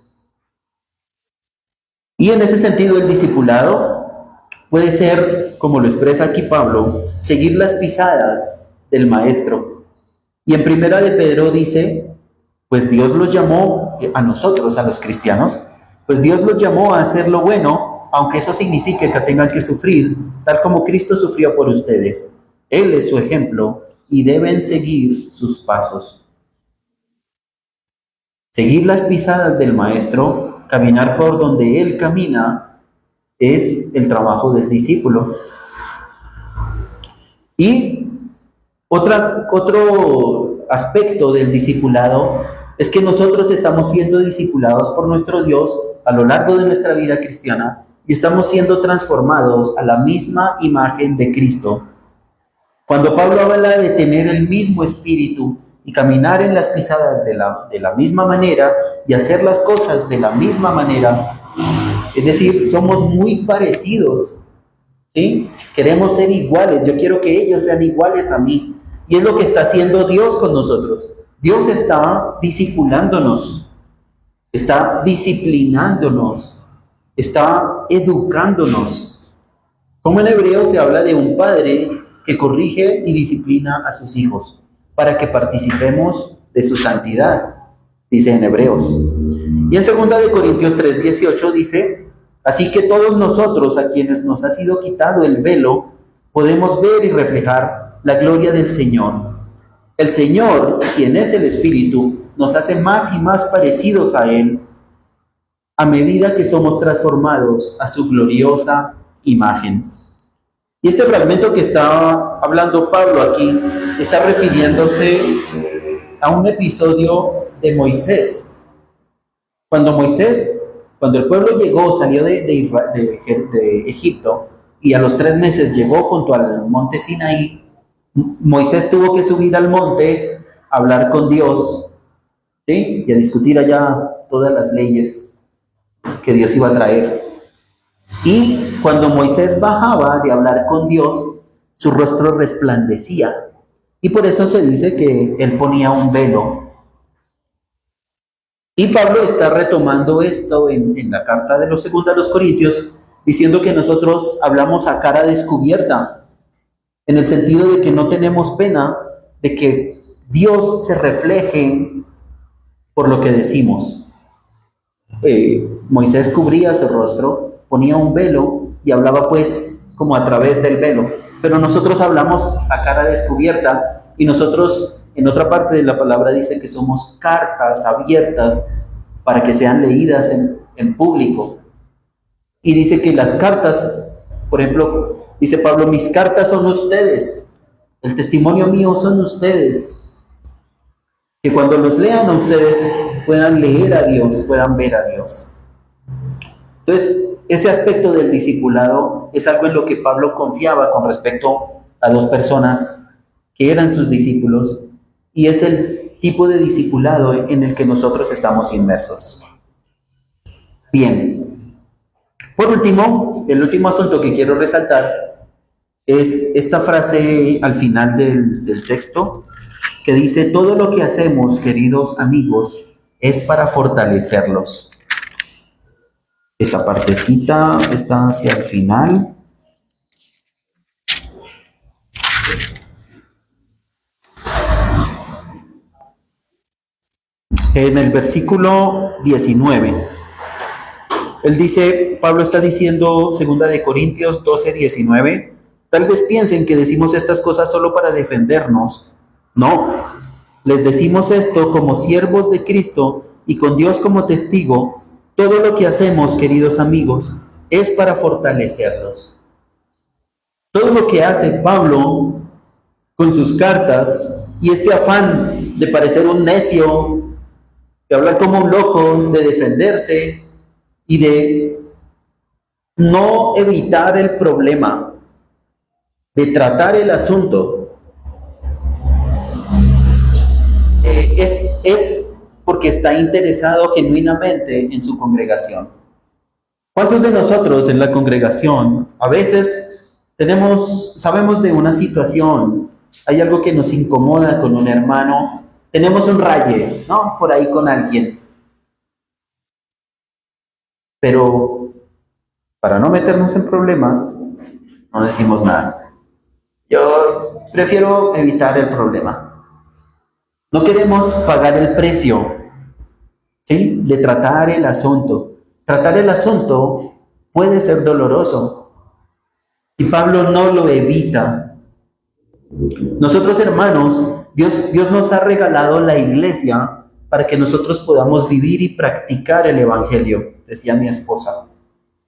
Y en ese sentido, el discipulado puede ser, como lo expresa aquí Pablo, seguir las pisadas del maestro. Y en Primera de Pedro dice, pues Dios los llamó a nosotros, a los cristianos, pues Dios los llamó a hacer lo bueno, aunque eso signifique que tengan que sufrir, tal como Cristo sufrió por ustedes. Él es su ejemplo y deben seguir sus pasos. Seguir las pisadas del maestro, caminar por donde él camina, es el trabajo del discípulo. Y otro aspecto del discipulado es que nosotros estamos siendo discipulados por nuestro Dios a lo largo de nuestra vida cristiana y estamos siendo transformados a la misma imagen de Cristo. Cuando Pablo habla de tener el mismo espíritu y caminar en las pisadas de la misma manera y hacer las cosas de la misma manera, es decir, somos muy parecidos, ¿sí? Queremos ser iguales, yo quiero que ellos sean iguales a mí, y es lo que está haciendo Dios con nosotros. Dios está discipulándonos, está disciplinándonos, está educándonos. Como en Hebreos se habla de un padre que corrige y disciplina a sus hijos para que participemos de su santidad, dice en Hebreos. Y en 2 de Corintios 3:18 dice, así que todos nosotros a quienes nos ha sido quitado el velo, podemos ver y reflejar la gloria del Señor. El Señor, quien es el Espíritu, nos hace más y más parecidos a Él, a medida que somos transformados a su gloriosa imagen. Y este fragmento que está hablando Pablo aquí está refiriéndose a un episodio de Moisés. Cuando el pueblo salió de Egipto y a los 3 meses llegó junto al monte Sinaí, Moisés tuvo que subir al monte a hablar con Dios, ¿sí? Y a discutir allá todas las leyes que Dios iba a traer. Y cuando Moisés bajaba de hablar con Dios, su rostro resplandecía. Y por eso se dice que él ponía un velo. Y Pablo está retomando esto en la carta de los 2 a los Corintios, diciendo que nosotros hablamos a cara descubierta. en el sentido de que no tenemos pena de que Dios se refleje por lo que decimos. Moisés cubría su rostro, ponía un velo y hablaba pues como a través del velo, pero nosotros hablamos a cara descubierta y nosotros en otra parte de la palabra dice que somos cartas abiertas para que sean leídas en público. Y dice que las cartas, por ejemplo, dice Pablo, mis cartas son ustedes, el testimonio mío son ustedes, que cuando los lean a ustedes puedan leer a Dios, puedan ver a Dios. Entonces, ese aspecto del discipulado es algo en lo que Pablo confiaba con respecto a dos personas que eran sus discípulos, y es el tipo de discipulado en el que nosotros estamos inmersos. Bien. Por último, el último asunto que quiero resaltar es esta frase al final del texto que dice, todo lo que hacemos, queridos amigos, es para fortalecerlos. Esa partecita está hacia el final. En el versículo 19. Él dice, Pablo está diciendo, 2 de Corintios 12:19, tal vez piensen que decimos estas cosas solo para defendernos. No, les decimos esto como siervos de Cristo y con Dios como testigo, todo lo que hacemos, queridos amigos, es para fortalecerlos. Todo lo que hace Pablo con sus cartas y este afán de parecer un necio, de hablar como un loco, de defenderse, y de no evitar el problema, de tratar el asunto, es porque está interesado genuinamente en su congregación. ¿Cuántos de nosotros en la congregación a veces sabemos de una situación, hay algo que nos incomoda con un hermano, tenemos un raye, ¿no? Por ahí con alguien. Pero para no meternos en problemas, no decimos nada. Yo prefiero evitar el problema. No queremos pagar el precio, ¿sí?, de tratar el asunto. Tratar el asunto puede ser doloroso. Y Pablo no lo evita. Nosotros, hermanos, Dios nos ha regalado la iglesia para que nosotros podamos vivir y practicar el evangelio, decía mi esposa.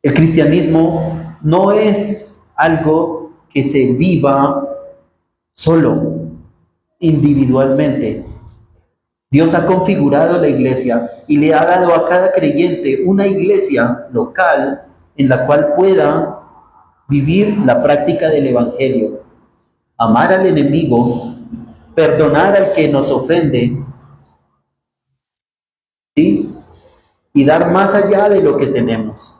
El cristianismo no es algo que se viva solo, individualmente. Dios ha configurado la iglesia y le ha dado a cada creyente una iglesia local en la cual pueda vivir la práctica del evangelio, amar al enemigo, perdonar al que nos ofende, ¿sí?, y dar más allá de lo que tenemos,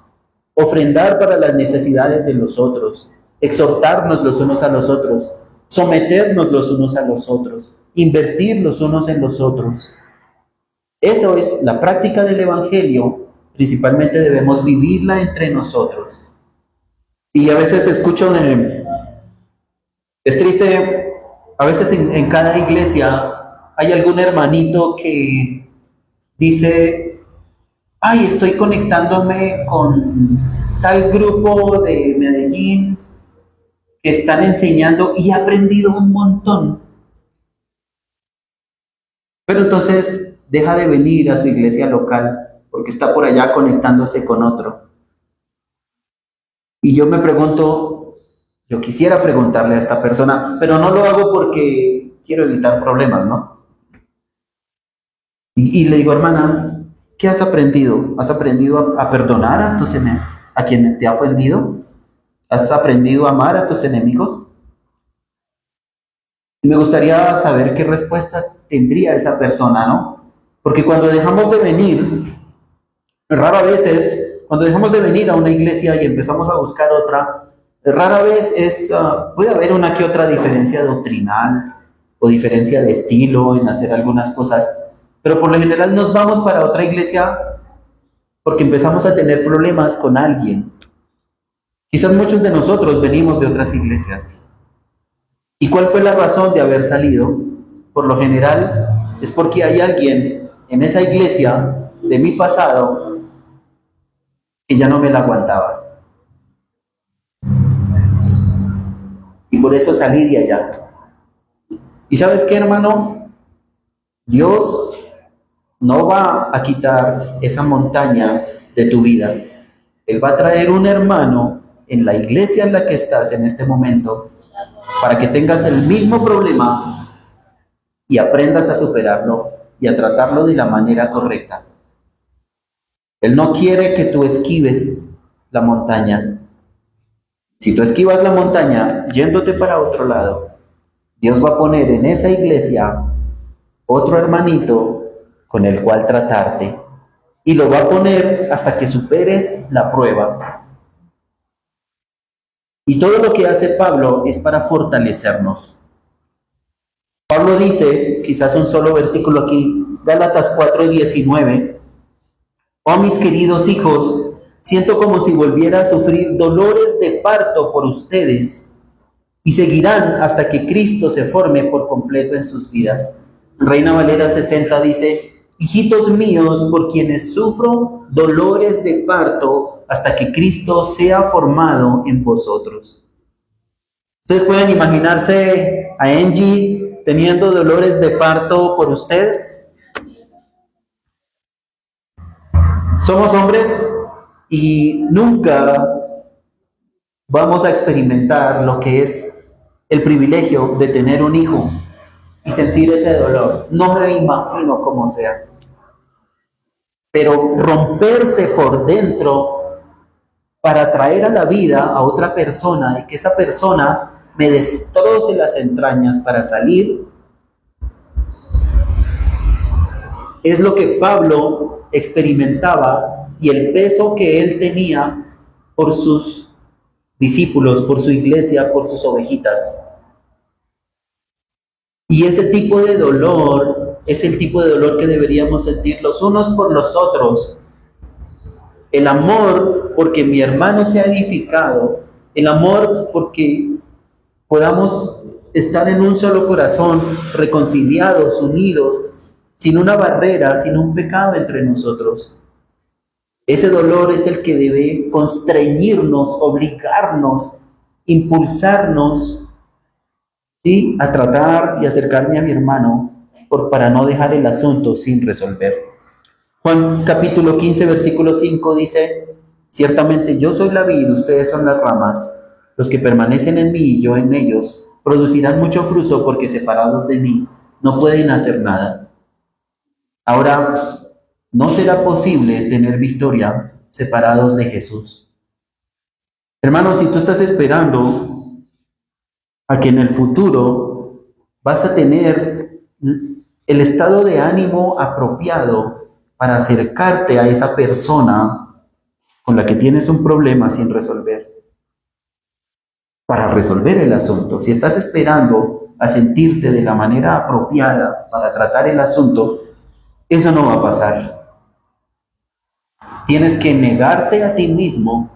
ofrendar para las necesidades de los otros, exhortarnos los unos a los otros, someternos los unos a los otros, invertir los unos en los otros. Eso es la práctica del evangelio. Principalmente debemos vivirla entre nosotros. Y a veces escucho es triste, a veces en cada iglesia hay algún hermanito que dice, ay, estoy conectándome con tal grupo de Medellín que están enseñando y he aprendido un montón. Pero entonces deja de venir a su iglesia local porque está por allá conectándose con otro. Y yo me pregunto, yo quisiera preguntarle a esta persona, pero no lo hago porque quiero evitar problemas, ¿no? Y le digo, hermana, ¿qué has aprendido? ¿Has aprendido a perdonar a quien te ha ofendido? ¿Has aprendido a amar a tus enemigos? Y me gustaría saber qué respuesta tendría esa persona, ¿no? Porque cuando dejamos de venir, cuando dejamos de venir a una iglesia y empezamos a buscar otra, rara vez puede haber una que otra diferencia doctrinal o diferencia de estilo en hacer algunas cosas, pero por lo general nos vamos para otra iglesia porque empezamos a tener problemas con alguien. Quizás muchos de nosotros venimos de otras iglesias ¿Y cuál fue la razón de haber salido? Por lo general es porque hay alguien en esa iglesia de mi pasado que ya no me la aguantaba. Y por eso salí de allá. ¿Y sabes qué, hermano? Dios no va a quitar esa montaña de tu vida. Él va a traer un hermano en la iglesia en la que estás en este momento para que tengas el mismo problema y aprendas a superarlo y a tratarlo de la manera correcta. Él no quiere que tú esquives la montaña. Si tú esquivas la montaña yéndote para otro lado, Dios va a poner en esa iglesia otro hermanito con el cual tratarte y lo va a poner hasta que superes la prueba. Y todo lo que hace Pablo es para fortalecernos. Pablo dice, quizás un solo versículo aquí, Gálatas 4:19, oh mis queridos hijos, siento como si volviera a sufrir dolores de parto por ustedes y seguirán hasta que Cristo se forme por completo en sus vidas. Reina Valera 60 dice, hijitos míos, por quienes sufro dolores de parto hasta que Cristo sea formado en vosotros. Ustedes pueden imaginarse a Angie teniendo dolores de parto por ustedes. Somos hombres y nunca vamos a experimentar lo que es el privilegio de tener un hijo y sentir ese dolor. No me imagino cómo sea. Pero romperse por dentro para traer a la vida a otra persona y que esa persona me destroce las entrañas para salir, es lo que Pablo experimentaba y el peso que él tenía por sus discípulos, por su iglesia, por sus ovejitas. Y ese tipo de dolor es el tipo de dolor que deberíamos sentir los unos por los otros. El amor porque mi hermano se ha edificado, el amor porque podamos estar en un solo corazón, reconciliados, unidos, sin una barrera, sin un pecado entre nosotros. Ese dolor es el que debe constreñirnos, obligarnos, impulsarnos, ¿sí?, a tratar y acercarme a mi hermano para no dejar el asunto sin resolver. Juan capítulo 15, versículo 5 dice, ciertamente yo soy la vid, ustedes son las ramas. Los que permanecen en mí y yo en ellos producirán mucho fruto porque separados de mí no pueden hacer nada. Ahora, no será posible tener victoria separados de Jesús. Hermano, si tú estás esperando a que en el futuro vas a tener el estado de ánimo apropiado para acercarte a esa persona con la que tienes un problema sin resolver, para resolver el asunto, si estás esperando a sentirte de la manera apropiada para tratar el asunto, eso no va a pasar. Tienes que negarte a ti mismo,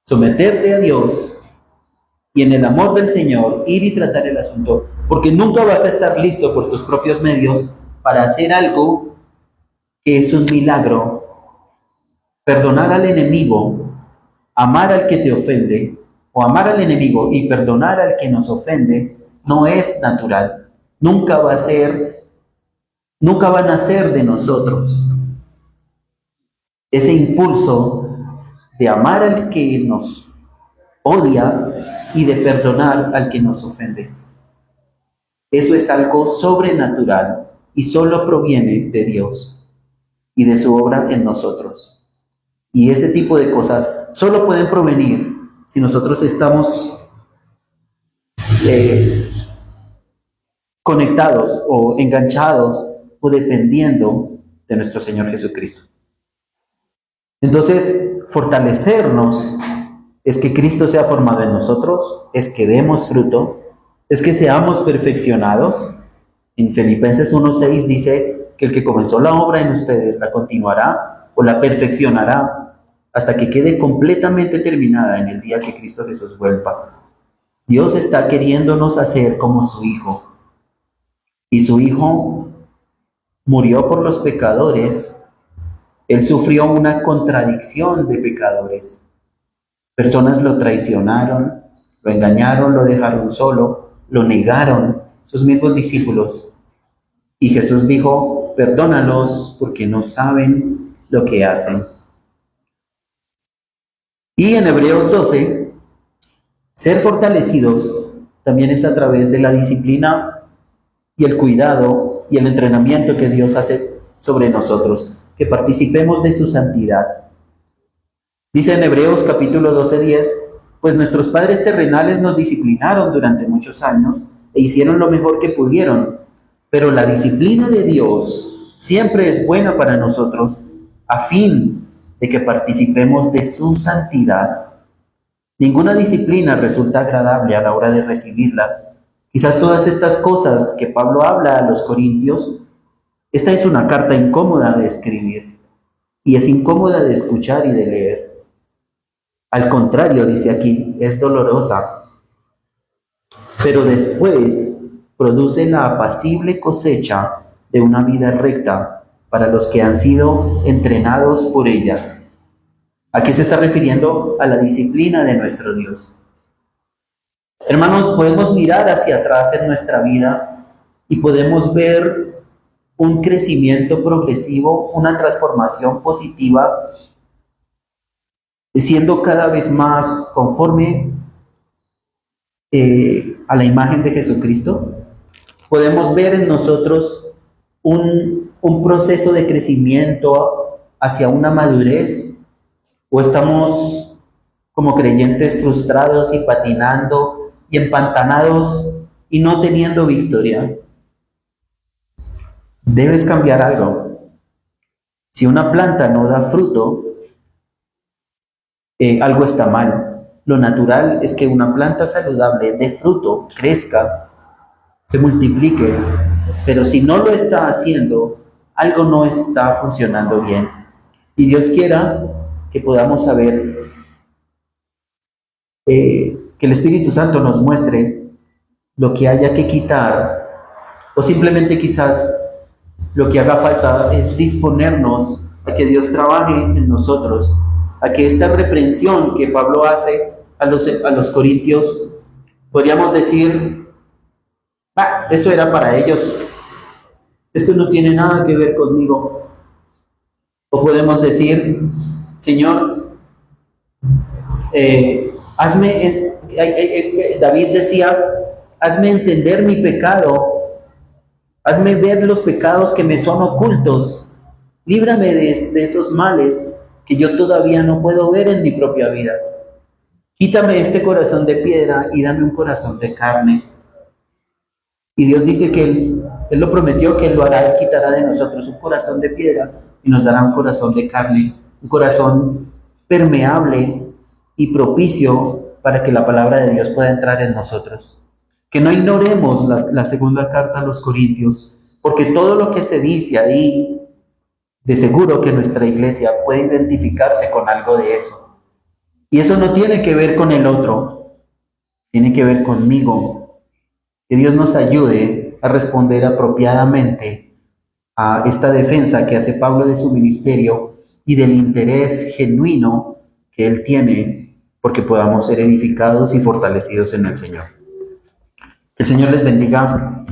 someterte a Dios y en el amor del Señor ir y tratar el asunto, porque nunca vas a estar listo por tus propios medios para hacer algo que es un milagro. Perdonar al enemigo, amar al que te ofende, o amar al enemigo y perdonar al que nos ofende, no es natural. Nunca va a nacer de nosotros ese impulso de amar al que nos odia y de perdonar al que nos ofende. Eso es algo sobrenatural y solo proviene de Dios y de su obra en nosotros. Y ese tipo de cosas solo pueden provenir si nosotros estamos conectados o enganchados o dependiendo de nuestro Señor Jesucristo. Entonces, fortalecernos es que Cristo sea formado en nosotros, es que demos fruto, es que seamos perfeccionados. En Filipenses 1:6 dice que el que comenzó la obra en ustedes la continuará o la perfeccionará hasta que quede completamente terminada en el día que Cristo Jesús vuelva. Dios está queriéndonos hacer como su Hijo. Y su Hijo murió por los pecadores. Él sufrió una contradicción de pecadores. Personas lo traicionaron, lo engañaron, lo dejaron solo, lo negaron, sus mismos discípulos. Y Jesús dijo, perdónalos porque no saben lo que hacen. Y en Hebreos 12, ser fortalecidos también es a través de la disciplina y el cuidado y el entrenamiento que Dios hace sobre nosotros, que participemos de su santidad. Dice en Hebreos capítulo 12:10, pues nuestros padres terrenales nos disciplinaron durante muchos años e hicieron lo mejor que pudieron, pero la disciplina de Dios siempre es buena para nosotros, a fin de que participemos de su santidad. Ninguna disciplina resulta agradable a la hora de recibirla. Quizás todas estas cosas que Pablo habla a los corintios, esta es una carta incómoda de escribir y es incómoda de escuchar y de leer. Al contrario, dice aquí, es dolorosa, pero después produce la apacible cosecha de una vida recta para los que han sido entrenados por ella. ¿A qué se está refiriendo? A la disciplina de nuestro Dios. Hermanos, podemos mirar hacia atrás en nuestra vida y podemos ver un crecimiento progresivo, una transformación positiva, siendo cada vez más conforme a la imagen de Jesucristo. Podemos ver en nosotros un proceso de crecimiento hacia una madurez, o estamos como creyentes frustrados y patinando y empantanados y no teniendo victoria. Debes cambiar algo. Si una planta no da fruto, algo está mal. Lo natural es que una planta saludable dé fruto, crezca, se multiplique, pero si no lo está haciendo, algo no está funcionando bien. Y Dios quiera que podamos saber, que el Espíritu Santo nos muestre lo que haya que quitar, o simplemente quizás lo que haga falta es disponernos a que Dios trabaje en nosotros, a que esta reprensión que Pablo hace a los corintios, podríamos decir, eso era para ellos, esto no tiene nada que ver conmigo. O podemos decir, Señor, David decía, hazme entender mi pecado, hazme ver los pecados que me son ocultos, líbrame de esos males que yo todavía no puedo ver en mi propia vida. Quítame este corazón de piedra y dame un corazón de carne. Y Dios dice que Él lo prometió, que Él lo hará, Él quitará de nosotros un corazón de piedra y nos dará un corazón de carne, un corazón permeable y propicio para que la palabra de Dios pueda entrar en nosotros. Que no ignoremos la segunda carta a los Corintios, porque todo lo que se dice ahí, de seguro que nuestra iglesia puede identificarse con algo de eso. Y eso no tiene que ver con el otro, tiene que ver conmigo. Que Dios nos ayude a responder apropiadamente a esta defensa que hace Pablo de su ministerio y del interés genuino que Él tiene porque podamos ser edificados y fortalecidos en el Señor. Que el Señor les bendiga.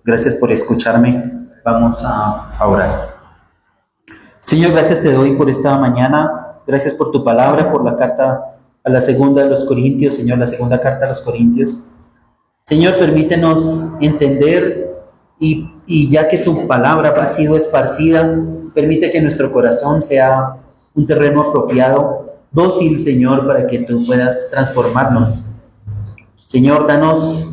Gracias por escucharme. Vamos a orar. Señor, gracias te doy por esta mañana. Gracias por tu palabra, por la carta a la segunda de los Corintios, Señor, la segunda carta a los Corintios. Señor, permítenos entender y ya que tu palabra ha sido esparcida, permite que nuestro corazón sea un terreno apropiado, dócil, Señor, para que tú puedas transformarnos. Señor, danos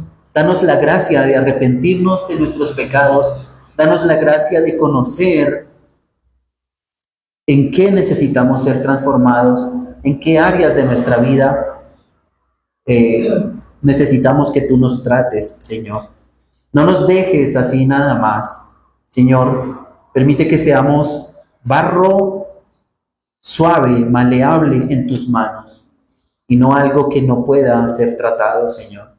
la gracia de arrepentirnos de nuestros pecados, danos la gracia de conocer en qué necesitamos ser transformados, en qué áreas de nuestra vida necesitamos que tú nos trates, Señor. No nos dejes así nada más, Señor. Permite que seamos barro suave, maleable en tus manos. y no algo que no pueda ser tratado, Señor.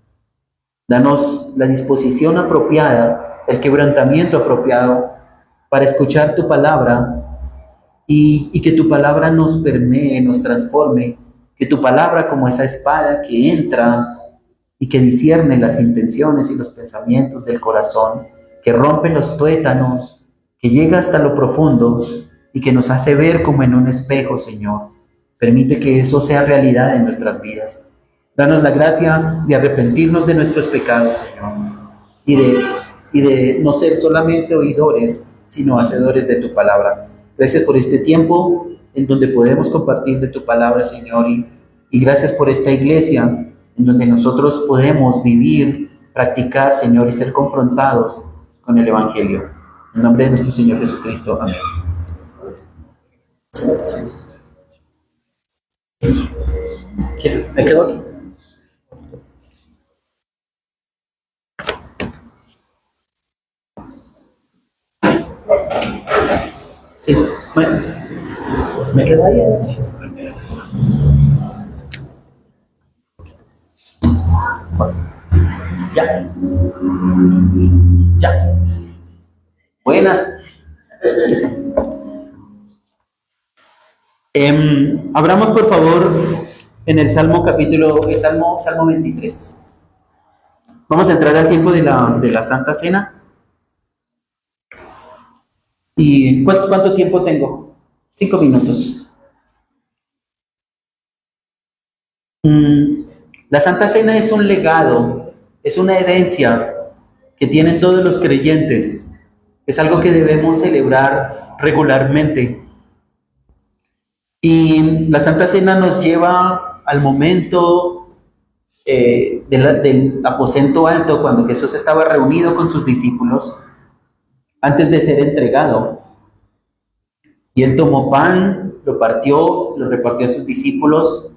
Danos la disposición apropiada, el quebrantamiento apropiado para escuchar tu palabra y que tu palabra nos permee, nos transforme, que tu palabra como esa espada que entra y que discierne las intenciones y los pensamientos del corazón, que rompe los tuétanos, que llega hasta lo profundo y que nos hace ver como en un espejo, Señor. Permite que eso sea realidad en nuestras vidas. Danos la gracia de arrepentirnos de nuestros pecados, Señor, y de no ser solamente oidores, sino hacedores de tu palabra. Gracias por este tiempo en donde podemos compartir de tu palabra, Señor, y gracias por esta iglesia en donde nosotros podemos vivir, practicar, Señor, y ser confrontados con el Evangelio. En nombre de nuestro Señor Jesucristo. Amén. ¿Qué? ¿Me quedo aquí? Sí, me quedo ahí. Sí. Ya. Ya. Buenas. Abramos por favor en el Salmo 23. Vamos a entrar al tiempo de la Santa Cena. ¿Y cuánto tiempo tengo? 5 minutos. La Santa Cena es un legado, es una herencia que tienen todos los creyentes. Es algo que debemos celebrar regularmente. Y la Santa Cena nos lleva al momento del aposento alto, cuando Jesús estaba reunido con sus discípulos antes de ser entregado. Y él tomó pan, lo partió, lo repartió a sus discípulos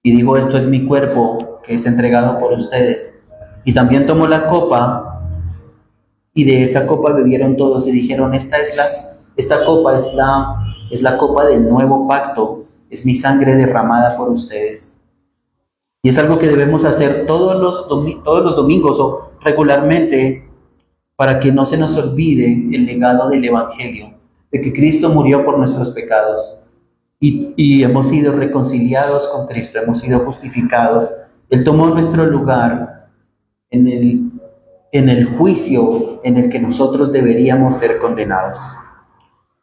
y dijo: esto es mi cuerpo que es entregado por ustedes. Y también tomó la copa, y de esa copa bebieron todos y dijeron: esta copa es la copa del nuevo pacto, es mi sangre derramada por ustedes. Y es algo que debemos hacer todos los domingos o regularmente, para que no se nos olvide el legado del Evangelio, de que Cristo murió por nuestros pecados y hemos sido reconciliados con Cristo, hemos sido justificados. Él tomó nuestro lugar en el juicio en el que nosotros deberíamos ser condenados.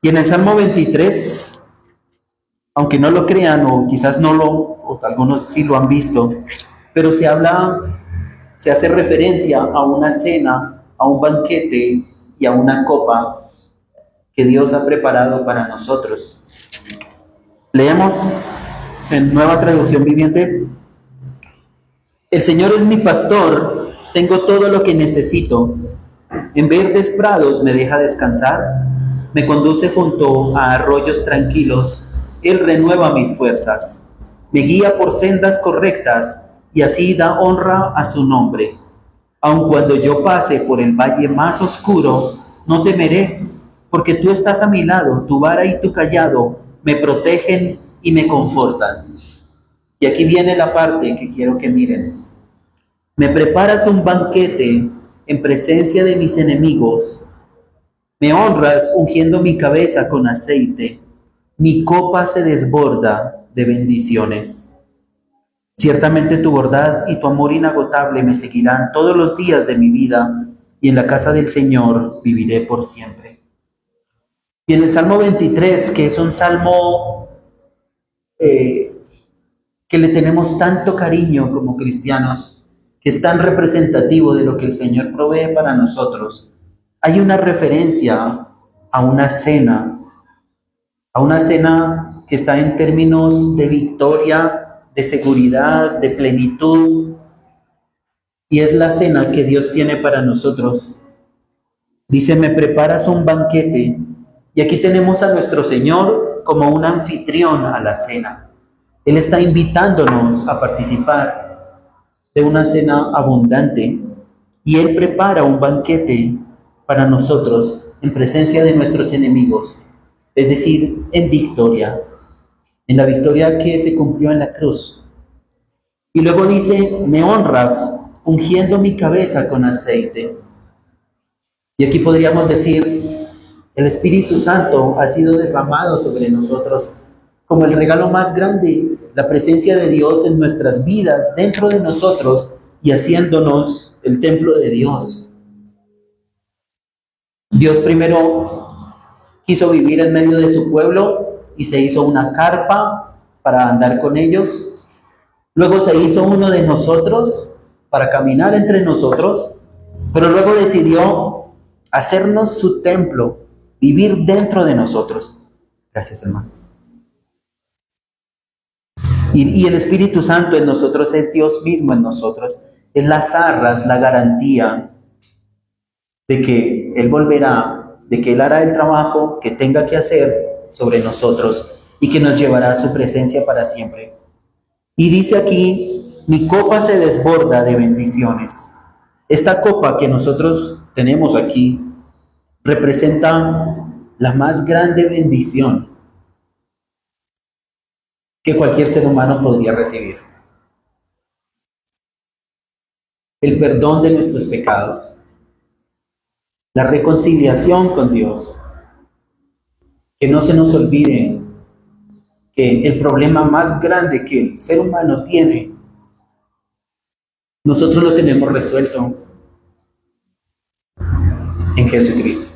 Y en el Salmo 23, aunque no lo crean o quizás o algunos sí lo han visto, pero se hace referencia a una cena, a un banquete y a una copa que Dios ha preparado para nosotros. Leemos en Nueva Traducción Viviente: el Señor es mi pastor, tengo todo lo que necesito. En verdes prados me deja descansar, me conduce junto a arroyos tranquilos, Él renueva mis fuerzas, me guía por sendas correctas y así da honra a su nombre. Aun cuando yo pase por el valle más oscuro, no temeré, porque tú estás a mi lado, tu vara y tu cayado me protegen y me confortan. Y aquí viene la parte que quiero que miren. Me preparas un banquete en presencia de mis enemigos. Me honras ungiendo mi cabeza con aceite. Mi copa se desborda de bendiciones. Ciertamente tu bondad y tu amor inagotable me seguirán todos los días de mi vida, y en la casa del Señor viviré por siempre. Y en el Salmo 23, que es un salmo que le tenemos tanto cariño como cristianos, que es tan representativo de lo que el Señor provee para nosotros, hay una referencia a una cena que está en términos de victoria, de seguridad, de plenitud, y es la cena que Dios tiene para nosotros. Dice: me preparas un banquete, y aquí tenemos a nuestro Señor como un anfitrión a la cena. Él está invitándonos a participar de una cena abundante, y Él prepara un banquete para nosotros en presencia de nuestros enemigos, es decir, en victoria, en la victoria que se cumplió en la cruz, Y luego dice, me honras ungiendo mi cabeza con aceite. Y aquí podríamos decir, el Espíritu Santo ha sido derramado sobre nosotros como el regalo más grande, la presencia de Dios en nuestras vidas, dentro de nosotros y haciéndonos el templo de Dios. Dios primero quiso vivir en medio de su pueblo y se hizo una carpa para andar con ellos. Luego se hizo uno de nosotros para caminar entre nosotros, pero luego decidió hacernos su templo, vivir dentro de nosotros. Gracias, hermano. Y el Espíritu Santo en nosotros es Dios mismo en nosotros. Es las arras, la garantía de que Él volverá, de que Él hará el trabajo que tenga que hacer sobre nosotros y que nos llevará a su presencia para siempre. Y dice aquí, mi copa se desborda de bendiciones. Esta copa que nosotros tenemos aquí representa la más grande bendición que cualquier ser humano podría recibir. El perdón de nuestros pecados, la reconciliación con Dios. Que no se nos olvide que el problema más grande que el ser humano tiene, nosotros lo tenemos resuelto en Jesucristo.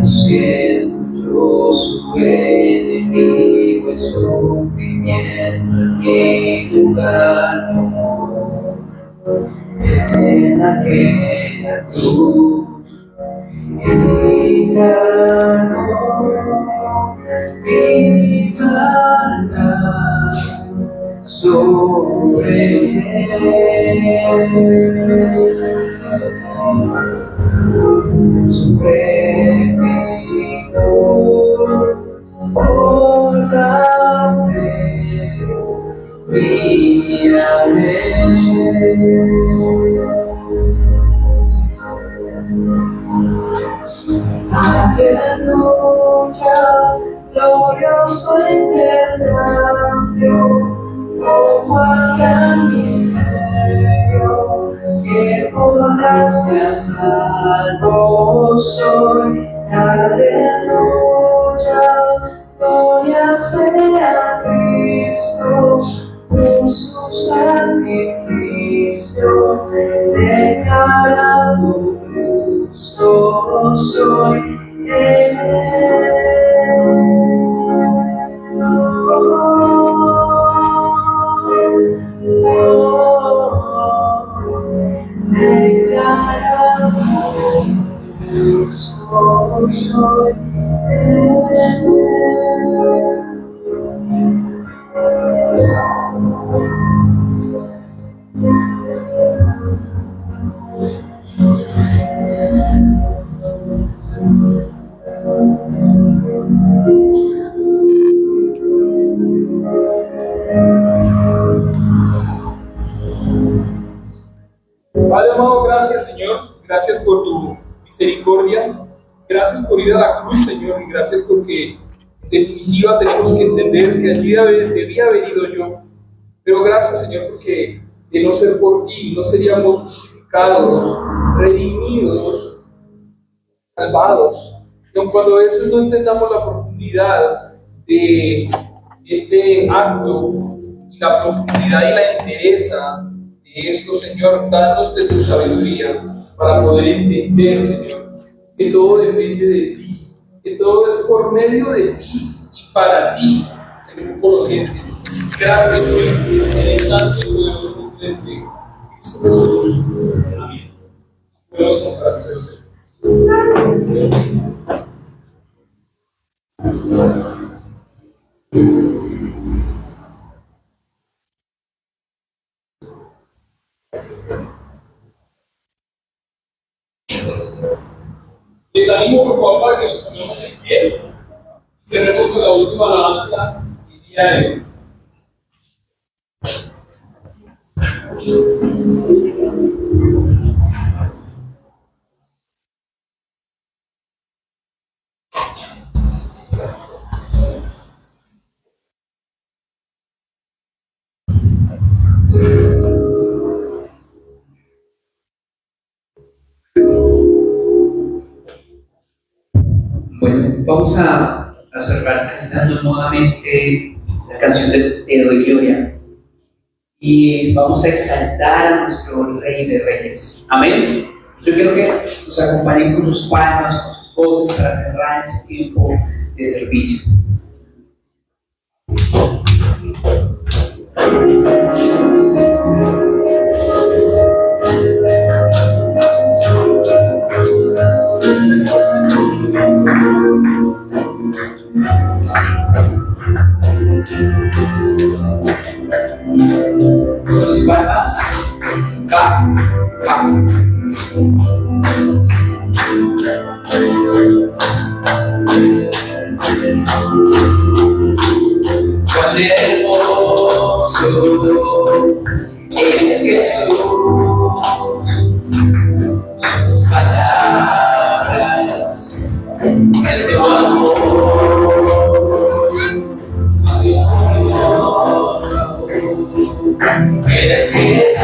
Siento su enemigo el sufrimiento en mi lugar tomó. En aquella cruz y ganó mi maldad sobre su rectitud por la fe mírame. Aleluya, glorioso intercambio, como a gran misterio, que por gracia salvo soy. Aleluya, gloria sea a Cristo, por su sacrificio, declarado justo soy en él. Declarado justo soy en él. Padre amado, gracias, Señor. Gracias por tu misericordia. Gracias por ir a la cruz, Señor. Y gracias porque en definitiva tenemos que entender que allí debía haber ido yo. Pero gracias, Señor, porque de no ser por ti no seríamos justificados, redimidos, salvados. Y aun cuando a veces no entendamos la profundidad de este acto y la profundidad y la entereza esto, Señor, danos de tu sabiduría para poder entender, Señor, que todo depende de ti, que todo es por medio de ti y para ti, según Colosenses. Gracias, Señor, en el santo y poderoso nombre de Cristo Jesús. Amén. Dios compartidos. Les animo por favor para que nos pongamos en pie y cerremos con la última alabanza el día de hoy. Bueno, vamos a cerrar cantando nuevamente la canción de Te doy gloria. Y vamos a exaltar a nuestro Rey de Reyes. Amén. Yo quiero que nos acompañen con sus palmas, con sus voces para cerrar ese tiempo de servicio. Con sus palmas. Va, va. Cuán hermoso eres, Jesús. Sus palabras es tu amor. Eres Jesús.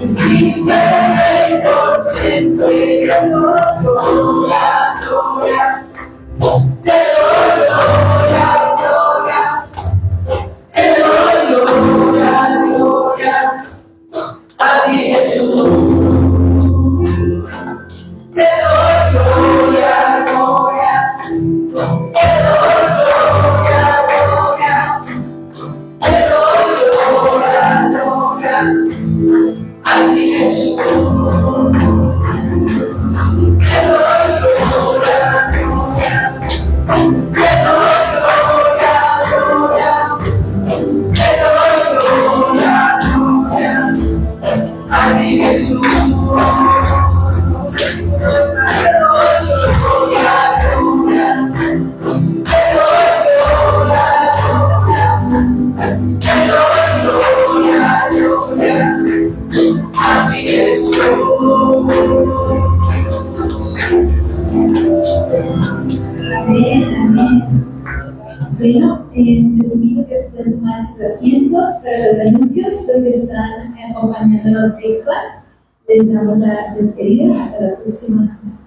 Existe Rey por siempre. Gloria, gloria. Te doy gloria, gloria. Te doy gloria, gloria. A ti Jesús. Te doy gloria, gloria. Te doy gloria, gloria. Te doy gloria, gloria. A ti Jesús. Te doy gloria, gloria. Te doy gloria, gloria. Te doy gloria, gloria. A ti Jesús. Amén, amén. Bueno, les invito a que se pueden tomar sus asientos para los anuncios. Los que están acompañándonos virtual, les damos la despedida. Hasta la próxima semana.